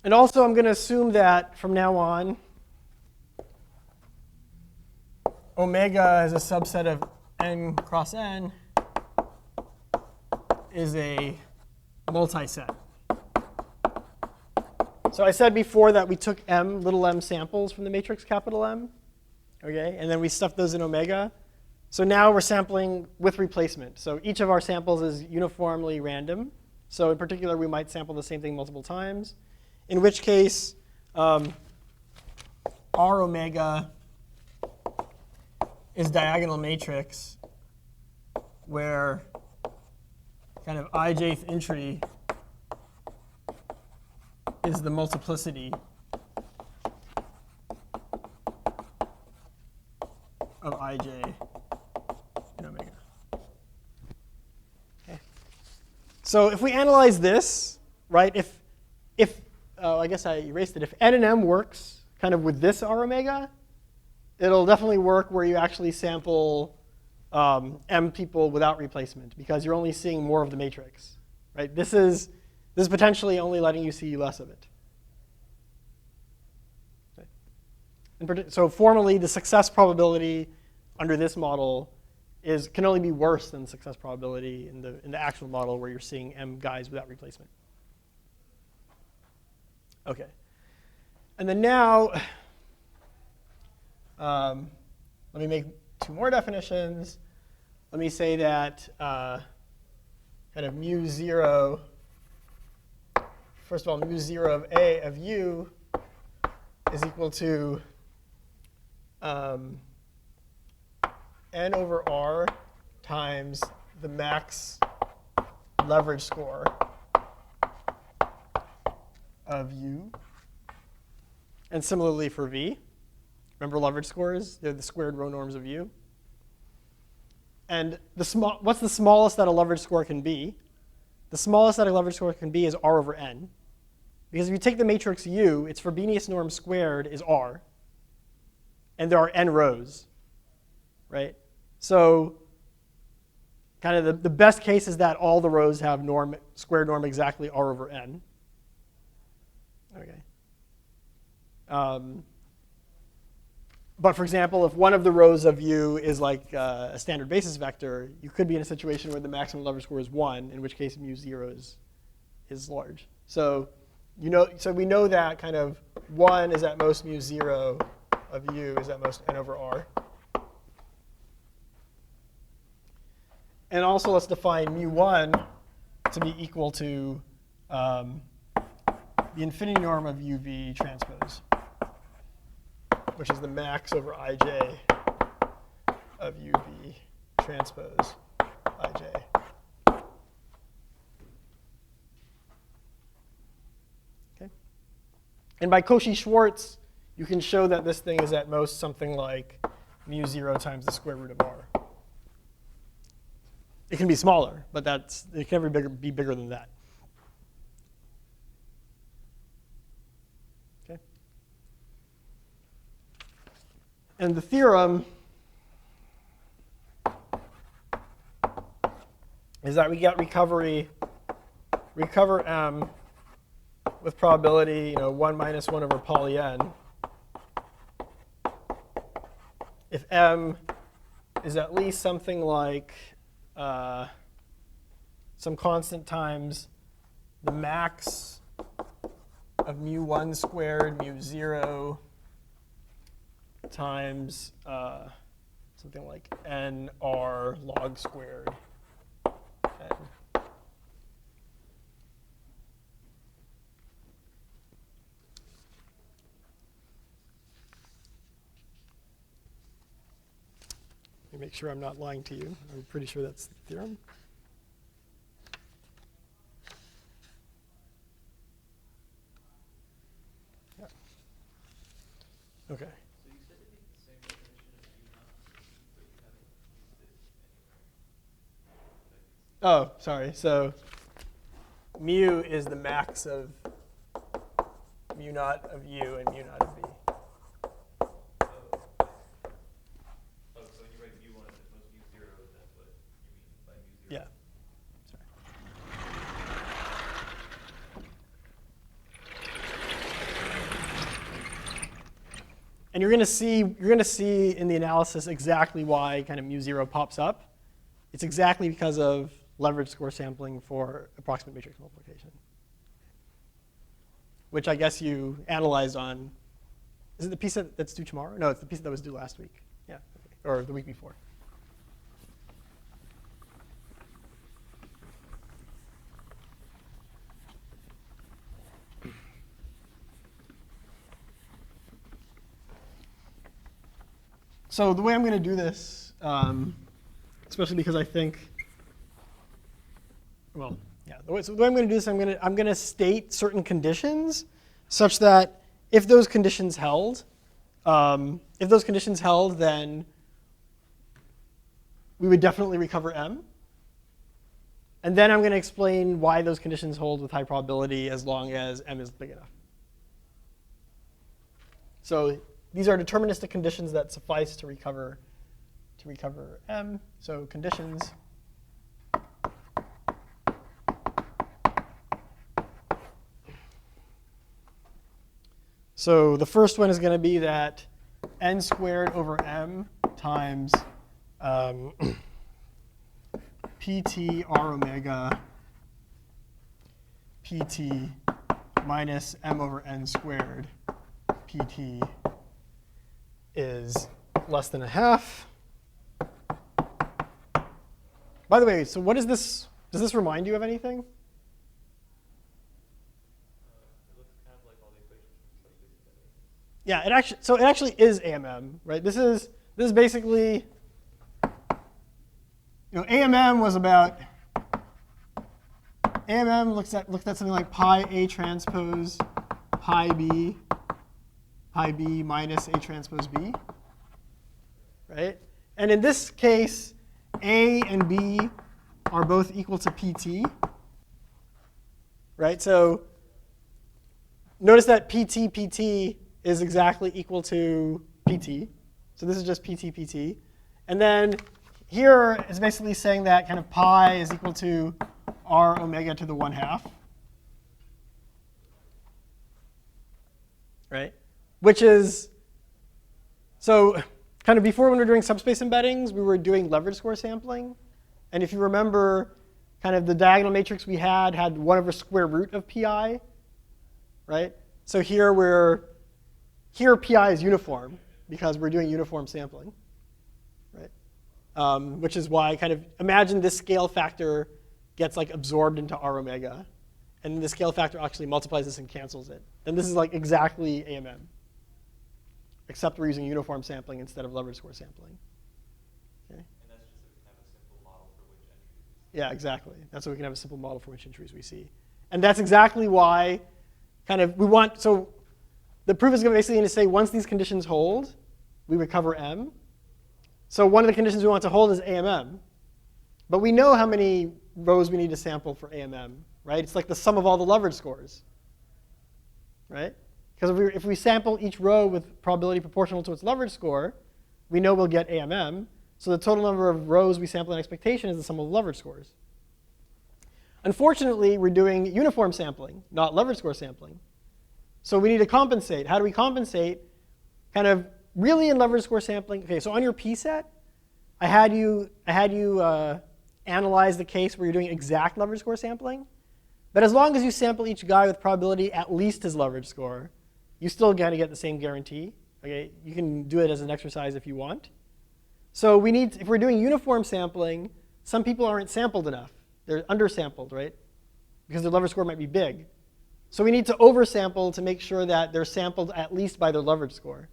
Speaker 1: And also, I'm going to assume that from now on, omega is a subset of n cross n is a multiset. So I said before that we took little m samples from the matrix capital M, okay, and then we stuffed those in omega. So now we're sampling with replacement. So each of our samples is uniformly random. So in particular, we might sample the same thing multiple times, in which case R omega is diagonal matrix where kind of ijth entry is the multiplicity of ij in omega. Okay. So if we analyze this, right, if I guess I erased it. If N&M works kind of with this R omega, it'll definitely work where you actually sample m people without replacement because you're only seeing more of the matrix, right? This is potentially only letting you see less of it. Okay. So formally, the success probability under this model can only be worse than the success probability in the actual model where you're seeing m guys without replacement. Okay. And then now, let me make two more definitions. Let me say that kind of mu0, first of all, mu0 of A of u is equal to n over r times the max leverage score of u. And similarly for v. Remember leverage scores? They're the squared row norms of u. And what's the smallest that a leverage score can be? The smallest that a leverage score can be is r over n. Because if you take the matrix U, its Frobenius norm squared is r. And there are n rows, right? So kind of the best case is that all the rows have squared norm exactly r over n. Okay. But for example, if one of the rows of U is like a standard basis vector, you could be in a situation where the maximum leverage score is 1, in which case mu0 is large. So so we know that kind of 1 is at most mu0 of U is at most n over r. And also let's define mu1 to be equal to the infinity norm of UV transpose, which is the max over ij of UV transpose ij. Okay. And by Cauchy-Schwarz, you can show that this thing is at most something like mu0 times the square root of r. It can be smaller, but it can never be bigger than that. And the theorem is that we get recover M with probability 1 minus 1 over poly n if M is at least something like some constant times the max of mu1 squared, mu0 times something like nr log squared n. Let me make sure I'm not lying to you. I'm pretty sure that's the theorem. Yeah. Okay.
Speaker 5: So you said it needs the same definition of U naught, but you haven't used it anywhere.
Speaker 1: Oh, sorry. So mu is the max of mu naught of u and mu naught of v.
Speaker 5: Oh, so when you write mu1 as opposed to mu0, that's what you mean by mu0?
Speaker 1: Yeah. Sorry. And you're going to see in the analysis exactly why kind of mu0 pops up. It's exactly because of leverage score sampling for approximate matrix multiplication, which I guess you analyzed on. Is it the piece that's due tomorrow? No, it's the piece that was due last week. Yeah, okay. Or the week before. So the way I'm going to do this, especially because I think, well, yeah. So the way I'm going to do this, I'm going to state certain conditions, such that if those conditions held, then we would definitely recover M. And then I'm going to explain why those conditions hold with high probability as long as M is big enough. So these are deterministic conditions that suffice to recover M. So conditions. So the first one is going to be that n squared over m times pt r omega pt minus m over n squared pt is less than a half. By the way, so what is this? Does this remind you of anything?
Speaker 5: It looks kind of like all the equations from subspace embeddings.
Speaker 1: Yeah, it actually is AMM, right? This is basically, AMM was about, AMM looked at something like pi A transpose pi B minus A transpose B, right? And in this case, A and B are both equal to PT, right? So notice that PT is exactly equal to PT. So this is just PT. And then here is basically saying that kind of pi is equal to r omega to the 1/2, right? Which is, so kind of before when we were doing subspace embeddings, we were doing leverage score sampling. And if you remember, kind of the diagonal matrix we had 1 over square root of pi, right? So here pi is uniform because we're doing uniform sampling, right? Which is why kind of imagine this scale factor gets like absorbed into r omega, and the scale factor actually multiplies this and cancels it. And this is like exactly AMM, except we're using uniform sampling instead of leverage score sampling. Okay?
Speaker 5: And that's just so we can have a simple model for which entries we see.
Speaker 1: Yeah, exactly. That's so we can have a simple model for which entries we see. And that's exactly why kind of we want, so the proof is basically going to say once these conditions hold, we recover M. So one of the conditions we want to hold is AMM. But we know how many rows we need to sample for AMM, right? It's like the sum of all the leverage scores, right? Because if we sample each row with probability proportional to its leverage score, we know we'll get AMM. So the total number of rows we sample in expectation is the sum of leverage scores. Unfortunately, we're doing uniform sampling, not leverage score sampling. So we need to compensate. How do we compensate? Kind of really in leverage score sampling. OK, so on your P set, I had you analyze the case where you're doing exact leverage score sampling. But as long as you sample each guy with probability at least his leverage score, you still going to get the same guarantee. Okay, you can do it as an exercise if you want. So we need, if we're doing uniform sampling, some people aren't sampled enough. They're undersampled, right? Because their leverage score might be big. So we need to oversample to make sure that they're sampled at least by their leverage score.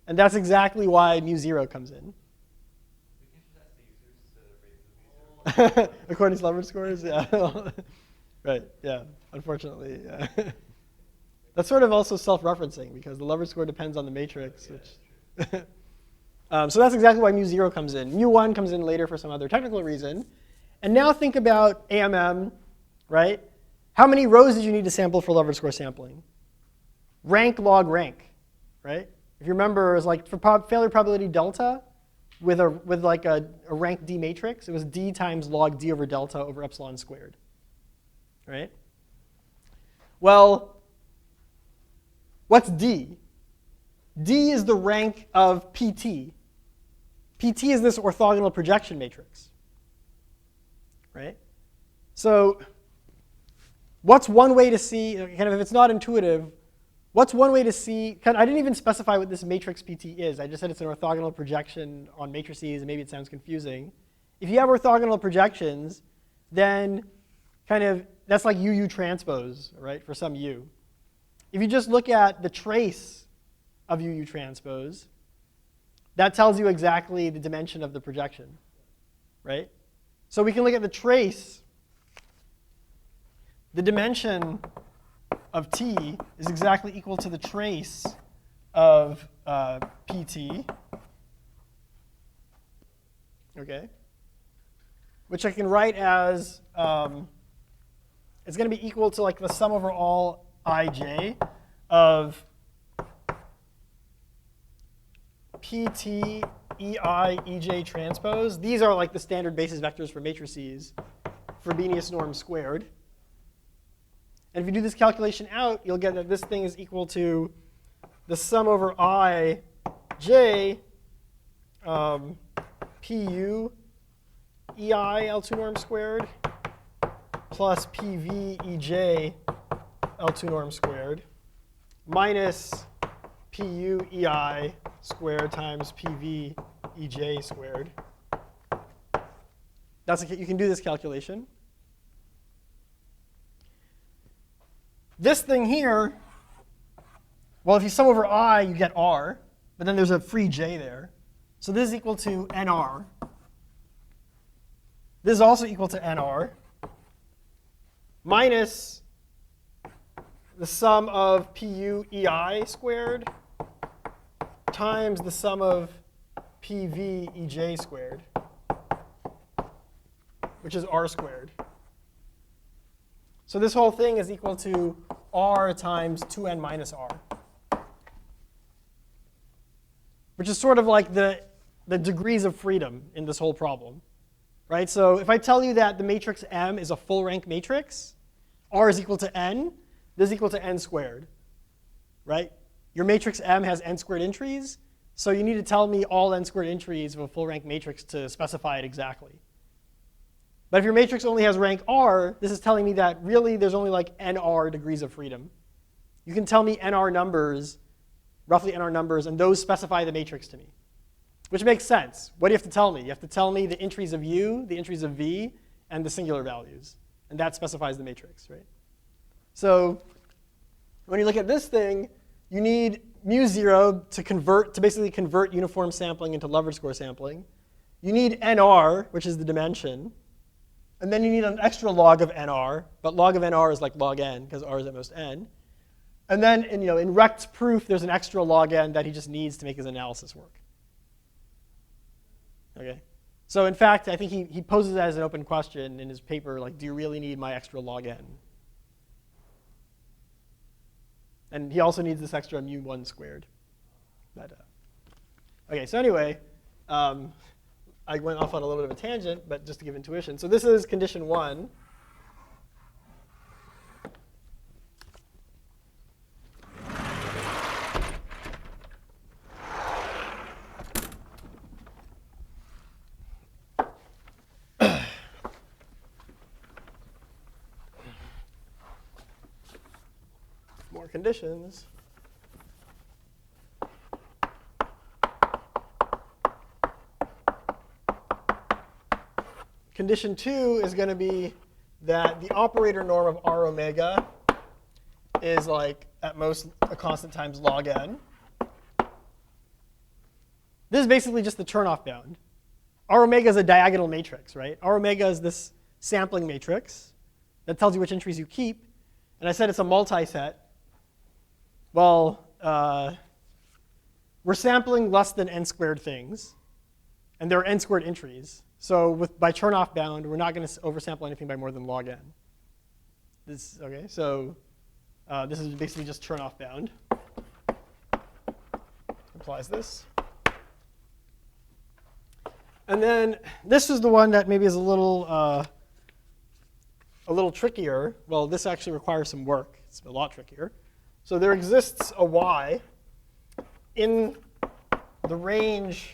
Speaker 1: And that's exactly why mu0 comes in.
Speaker 5: We can't just ask the users to rate movies.
Speaker 1: According to leverage scores, yeah. Right, yeah, unfortunately. Yeah. That's sort of also self-referencing, because the leverage score depends on the matrix.
Speaker 5: Yeah,
Speaker 1: Which so that's exactly why mu0 comes in. Mu1 comes in later for some other technical reason. And now think about AMM, right? How many rows did you need to sample for leverage score sampling? Rank log rank, right? If you remember, it was like for failure probability delta with like a rank D matrix, it was D times log D over delta over epsilon squared, right? Well, what's D? D is the rank of PT. PT is this orthogonal projection matrix, right? So what's one way to see, kind of if it's not intuitive, what's one way to see, I didn't even specify what this matrix PT is. I just said it's an orthogonal projection on matrices, and maybe it sounds confusing. If you have orthogonal projections, then kind of that's like UU transpose, right, for some U. If you just look at the trace of UU transpose, that tells you exactly the dimension of the projection, right? So we can look at the trace. The dimension of T is exactly equal to the trace of PT, okay? Which I can write as, it's going to be equal to like the sum over all ij of PT, EI, EJ transpose. These are like the standard basis vectors for matrices for Frobenius norm squared. And if you do this calculation out, you'll get that this thing is equal to the sum over I, j, PU, EI, L2 norm squared, plus PV, EJ, L2 norm squared, minus PU, EI squared times PV, EJ squared. You can do this calculation. This thing here, well, if you sum over I, you get R, but then there's a free j there. So this is equal to NR. This is also equal to NR minus the sum of PU EI squared times the sum of PV EJ squared, which is R squared. So this whole thing is equal to R times 2n minus R, which is sort of like the degrees of freedom in this whole problem, right? So if I tell you that the matrix M is a full rank matrix, R is equal to n, this is equal to n squared, right? Your matrix M has n squared entries, so you need to tell me all n squared entries of a full rank matrix to specify it exactly. But if your matrix only has rank R, this is telling me that really there's only like nr degrees of freedom. You can tell me nr numbers, roughly nr numbers, and those specify the matrix to me, which makes sense. What do you have to tell me? You have to tell me the entries of U, the entries of V, and the singular values. And that specifies the matrix, right? So when you look at this thing, you need mu0 to basically convert uniform sampling into leverage score sampling. You need nr, which is the dimension. And then you need an extra log of nr, but log of nr is like log n, because r is at most n. And then in Recht's proof, there's an extra log n that he just needs to make his analysis work. Okay. So in fact, I think he poses that as an open question in his paper, like, do you really need my extra log n? And he also needs this extra mu1 squared. But, OK, so anyway, I went off on a little bit of a tangent, but just to give intuition. So this is condition 1. More conditions. Condition 2 is going to be that the operator norm of R omega is like at most a constant times log n. This is basically just the turnoff bound. R omega is a diagonal matrix, right? R omega is this sampling matrix that tells you which entries you keep. And I said it's a multi-set. Well, we're sampling less than n squared things. And there are n squared entries. So by turnoff bound, we're not going to oversample anything by more than log n. OK, so this is basically just turnoff bound. Implies this. And then this is the one that maybe is a little trickier. Well, this actually requires some work. It's a lot trickier. So there exists a y in the range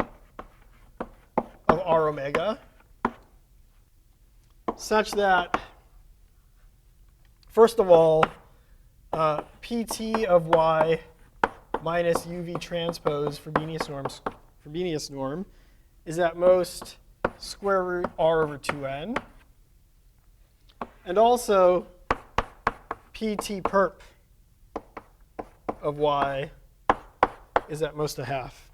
Speaker 1: of R omega such that, first of all, pt of y minus uv transpose for Frobenius norm is at most square root r over 2n. And also pt perp of y is at most a half.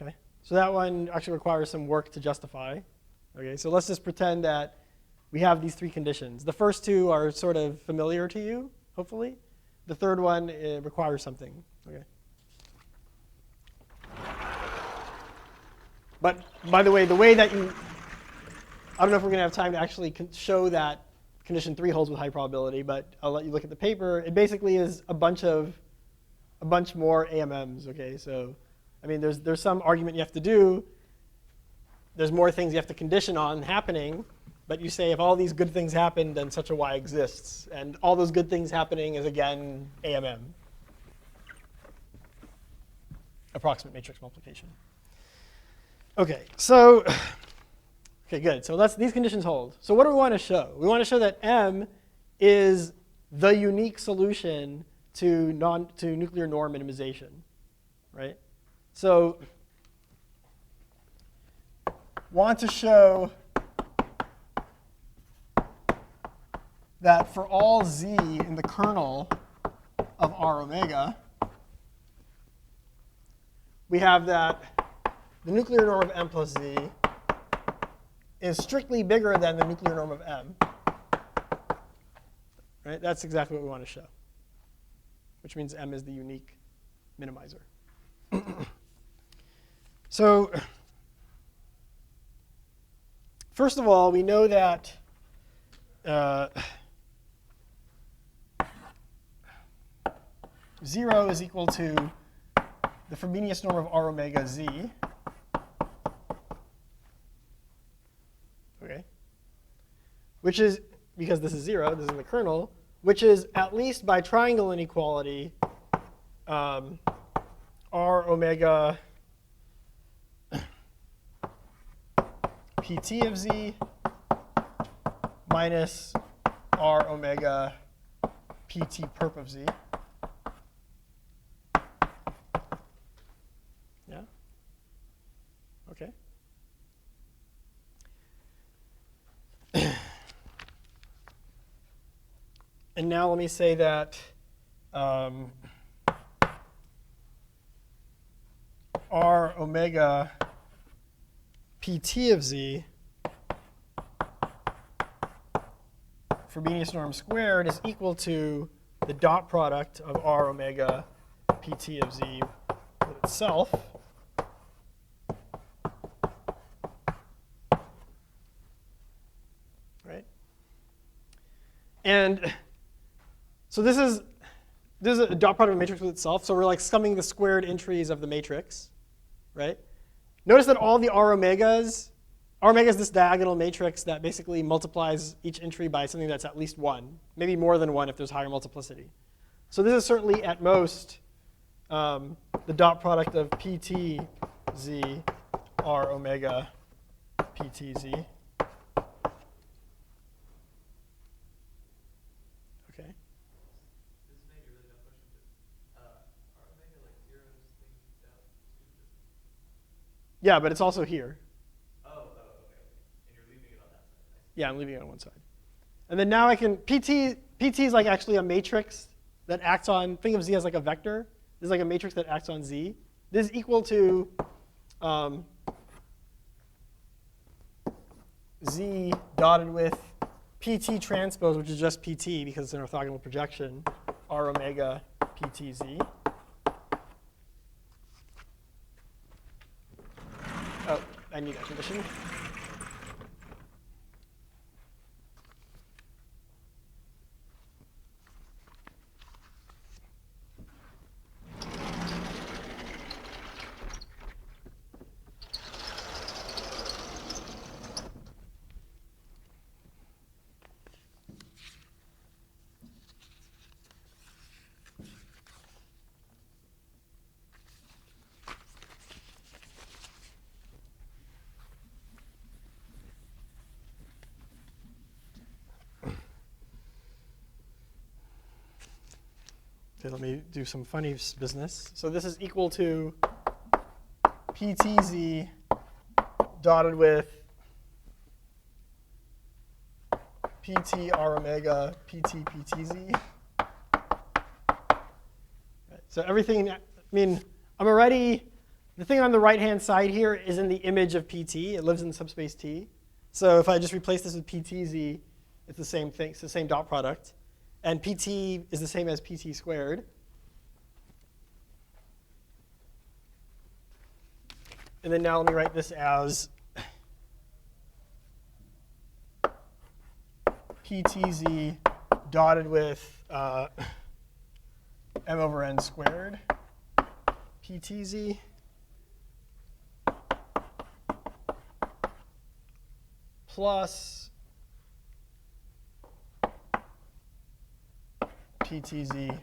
Speaker 1: Okay, so that one actually requires some work to justify. Okay, so let's just pretend that we have these 3 conditions. The first 2 are sort of familiar to you, hopefully. The third one requires something. Okay. But by the way that you, I don't know if we're going to have time to actually show that condition 3 holds with high probability, but I'll let you look at the paper. It basically is a bunch more AMMs. Okay, so I mean, there's some argument you have to do. There's more things you have to condition on happening, but you say if all these good things happen, then such a y exists, and all those good things happening is again AMM, approximate matrix multiplication. Okay, so okay, good. So these conditions hold. So what do we want to show? We want to show that M is the unique solution to nuclear norm minimization, right? So want to show that for all z in the kernel of R omega, we have that the nuclear norm of M plus z is strictly bigger than the nuclear norm of M. Right? That's exactly what we want to show, which means M is the unique minimizer. So first of all, we know that zero is equal to the Frobenius norm of R omega z. Okay, which is, because this is 0, this is in the kernel, which is at least by triangle inequality R omega pt of z minus R omega pt perp of z. Yeah? OK. And now let me say that R omega pt of z Frobenius norm squared is equal to the dot product of R omega pt of z with itself. Right? And so this is this is a dot product of a matrix with itself. So we're like summing the squared entries of the matrix, right? Notice that all the R omegas is this diagonal matrix that basically multiplies each entry by something that's at least 1, maybe more than 1 if there's higher multiplicity. So this is certainly at most the dot product of PT Z R omega PT Z. Okay.
Speaker 3: This is maybe a really dumb question, but are omega like zeros thinking down to
Speaker 1: Yeah, but it's also here.
Speaker 5: Okay. And you're leaving it on that side. I see.
Speaker 1: Yeah, I'm leaving it on one side. And then now I can, PT is like actually a matrix that acts on, think of Z as like a vector. This is like a matrix that acts on Z. This is equal to Z dotted with PT transpose, which is just PT because it's an orthogonal projection, R omega PT Z. Oh, I need that condition. Okay, let me do some funny business. So this is equal to PTZ dotted with PT R omega PT PTZ. Right, so everything, I mean, I'm already, the thing on the right-hand side here is in the image of PT. It lives in subspace T. So if I just replace this with PTZ, it's the same thing. It's the same dot product. And PT is the same as PT squared. And then now let me write this as PTZ dotted with m over n squared PTZ plus PTZ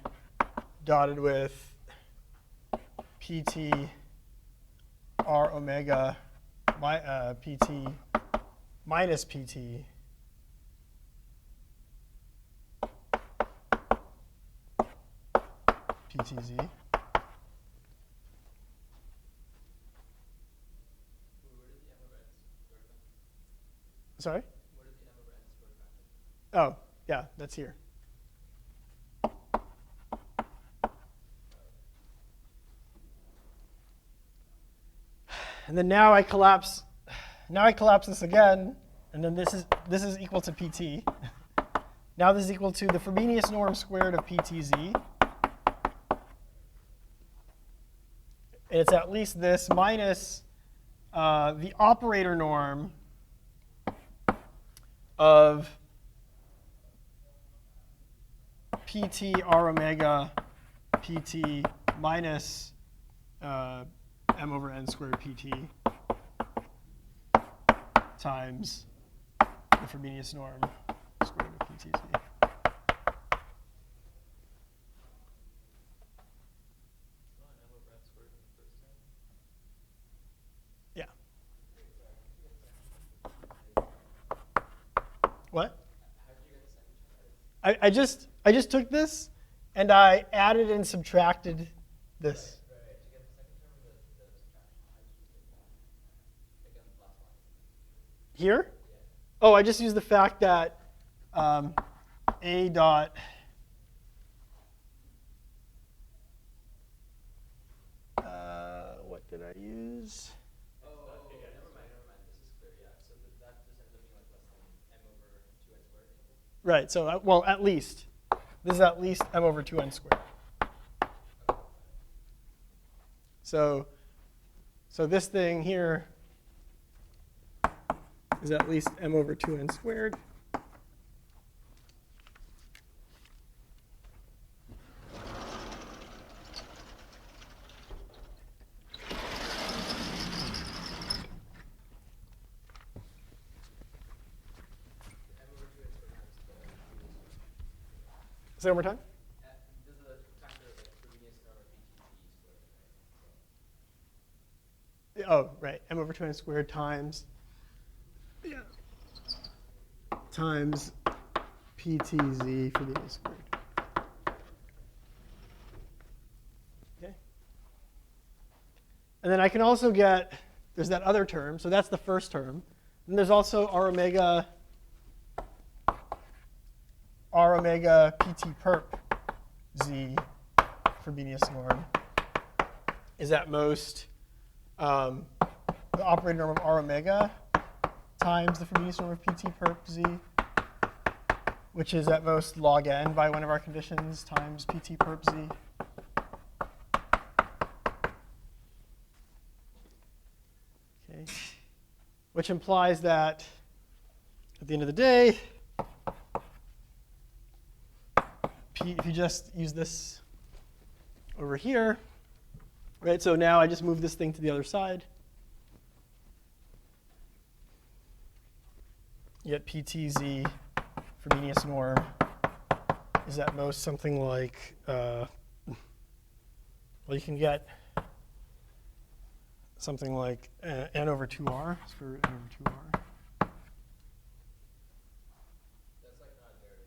Speaker 1: dotted with PT R omega PT minus PT PTZ.
Speaker 4: Where did the m over n squared come from?
Speaker 1: Sorry?
Speaker 4: Where did the m over n squared come from?
Speaker 1: Oh, yeah, that's here. And then now I collapse this again, and then this is equal to PT. Now this is equal to the Frobenius norm squared of PTZ. And it's at least this minus the operator norm of PT R omega PT minus m over n squared PT times the Frobenius norm squared of PTZ. Yeah. What?
Speaker 4: How did you get the second term?
Speaker 1: I just took this and I added and subtracted this.
Speaker 4: Right. To get the second term of the subtraction, how did you get that? Again, last line.
Speaker 1: Here?
Speaker 4: Yeah.
Speaker 1: Oh, I just used the fact that A dot what did I use?
Speaker 4: Oh, never mind. This is clear, yeah. So that just ends up being like less than m over 2n squared.
Speaker 1: Right, so well, at least. This is at least m over 2n squared. So this thing here is at least m over 2n squared. Say one more time.
Speaker 4: This is a factor like Frobenius norm of BTZ squared, right?
Speaker 1: Oh, right. M over 2n squared times times PTZ Frobenius squared. Okay. And then I can also get, there's that other term. So that's the first term. Then there's also R omega PT perp Z Frobenius norm is at most the operator norm of R omega times the Frobenius norm of PT perp Z, which is at most log n by one of our conditions times PT perp Z. Okay. Which implies that at the end of the day, if you just use this over here, right? So now I just move this thing to the other side. Yet PTZ Frobenius norm is at most something like, well, you can get something like n over 2r, square root n over 2r.
Speaker 4: That's like not very.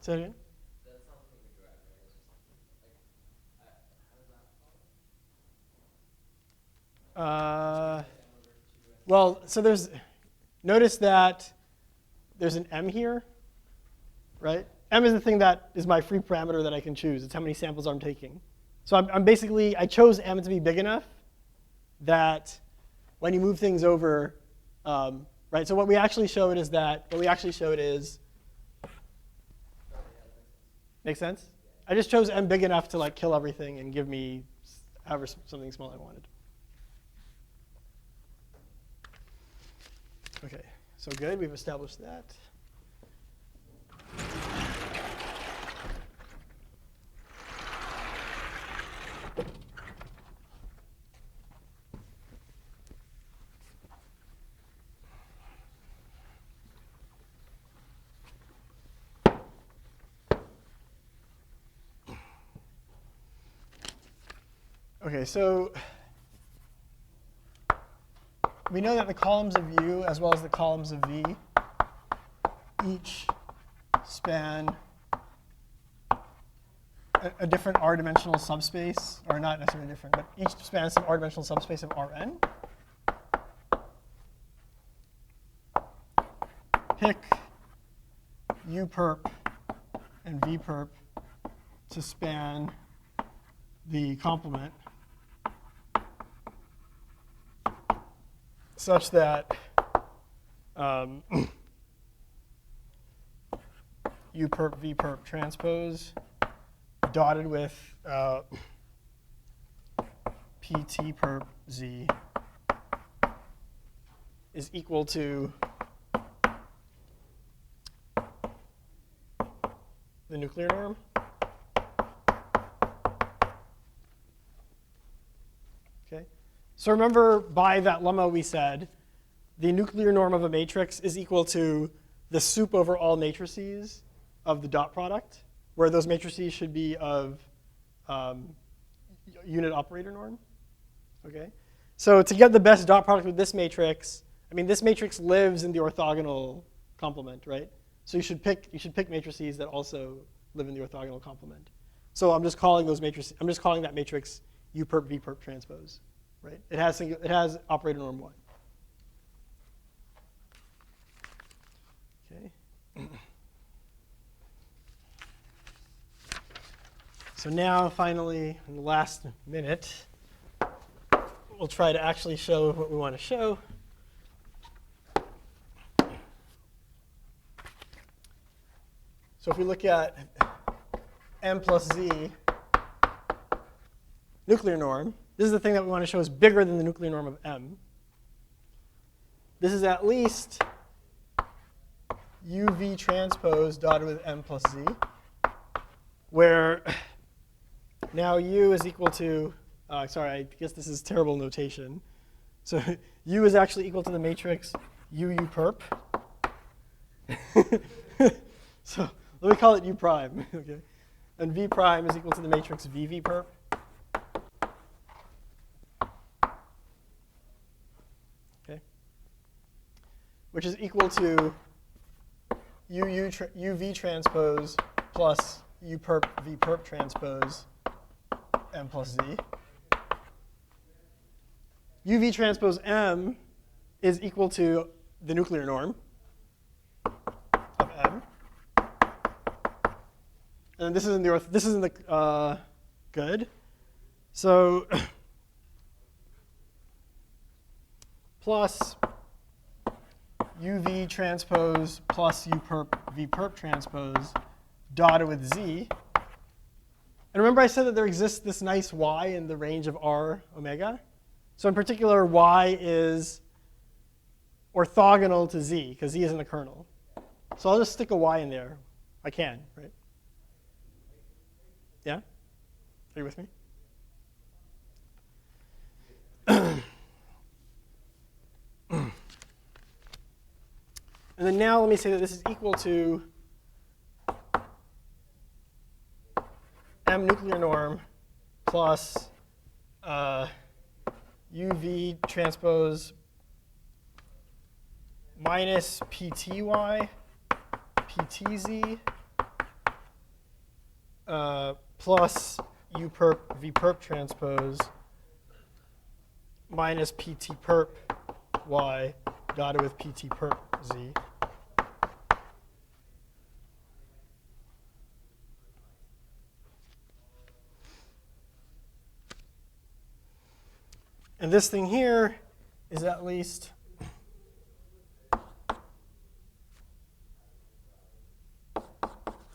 Speaker 1: Say that again?
Speaker 4: That's not something we derive, right? It's just like, how does that follow?
Speaker 1: Well, so there's, notice that there's an m here, right? M is the thing that is my free parameter that I can choose. It's how many samples I'm taking. So I'm basically, I chose m to be big enough that when you move things over, right? So what we actually showed is make sense? I just chose m big enough to like kill everything and give me however something small I wanted. Okay, so good, we've established that. Okay, so we know that the columns of U as well as the columns of V each span a different r-dimensional subspace, or not necessarily different, but each spans some r-dimensional subspace of Rn. Pick U perp and V perp to span the complement such that U perp V perp transpose dotted with PT perp Z is equal to the nuclear norm. Okay. So remember, by that lemma we said the nuclear norm of a matrix is equal to the sup over all matrices of the dot product, where those matrices should be of unit operator norm. Okay. So to get the best dot product with this matrix, I mean, this matrix lives in the orthogonal complement, right? So you should pick matrices that also live in the orthogonal complement. So I'm just calling those matrices. I'm just calling that matrix U perp V perp transpose, right? It has operator norm 1. Okay. So now, finally, in the last minute, we'll try to actually show what we want to show. So if we look at M plus Z nuclear norm, this is the thing that we want to show is bigger than the nuclear norm of M. This is at least UV transpose dotted with M plus Z, where now U is equal to, sorry, I guess this is terrible notation. So U is actually equal to the matrix UU perp. So let me call it U prime. Okay, and V prime is equal to the matrix VV perp. Okay, which is equal to UV transpose plus U perp V perp transpose M plus Z. UV transpose M is equal to the nuclear norm of M. And this is in the good. So plus UV transpose plus U perp V perp transpose dotted with Z. And remember I said that there exists this nice Y in the range of R omega? So in particular, Y is orthogonal to Z, because Z is in the kernel. So I'll just stick a Y in there. I can, right? Yeah? Are you with me? And then now let me say that this is equal to M nuclear norm plus UV transpose minus PTY, PTZ, plus U perp V perp transpose minus PT perp Y dotted with PT perp Z. And this thing here is at least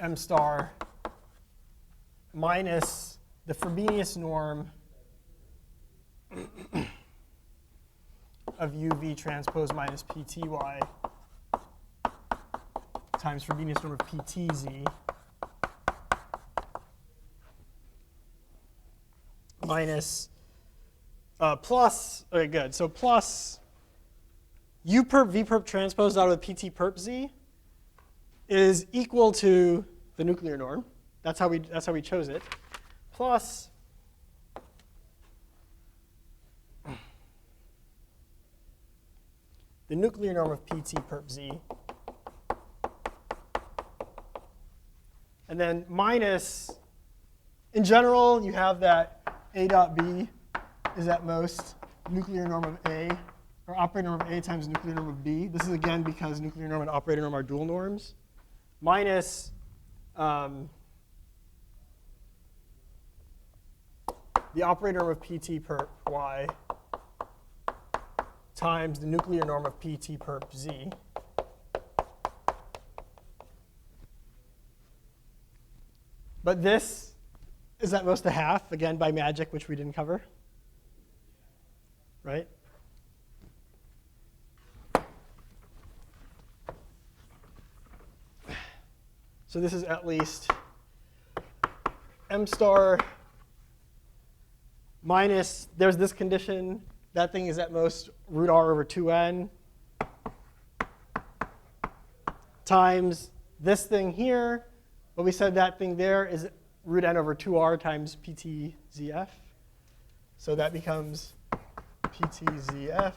Speaker 1: M star minus the Frobenius norm of UV transpose minus PTY times Frobenius norm of PTZ minus plus, okay, good. So plus U perp V perp transpose out of PT perp Z is equal to the nuclear norm. That's how we chose it. Plus the nuclear norm of PT perp Z. And then minus, in general, you have that A dot B is at most nuclear norm of A, or operator norm of A times nuclear norm of B. This is again because nuclear norm and operator norm are dual norms. Minus the operator norm of PT perp Y times the nuclear norm of PT perp Z. But this is at most a half, again by magic, which we didn't cover. Right? So this is at least M star minus, there's this condition, that thing is at most root R over 2n times this thing here, but we said that thing there is root n over 2r times PTZF. So that becomes PTZF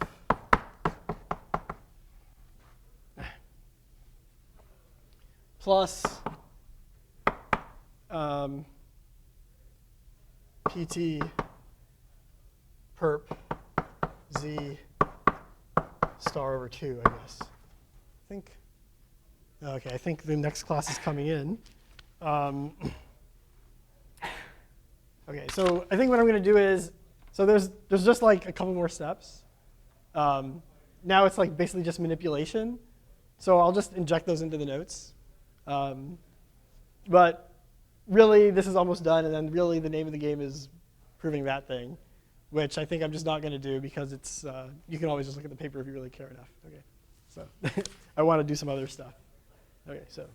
Speaker 1: plus PT perp Z star over 2, I guess. I think the next class is coming in. Okay, so I think what I'm going to do is, so there's just like a couple more steps. Now it's like basically just manipulation. So I'll just inject those into the notes. But really, this is almost done. And then really, the name of the game is proving that thing, which I think I'm just not going to do because it's you can always just look at the paper if you really care enough. Okay, so I want to do some other stuff. Okay, so.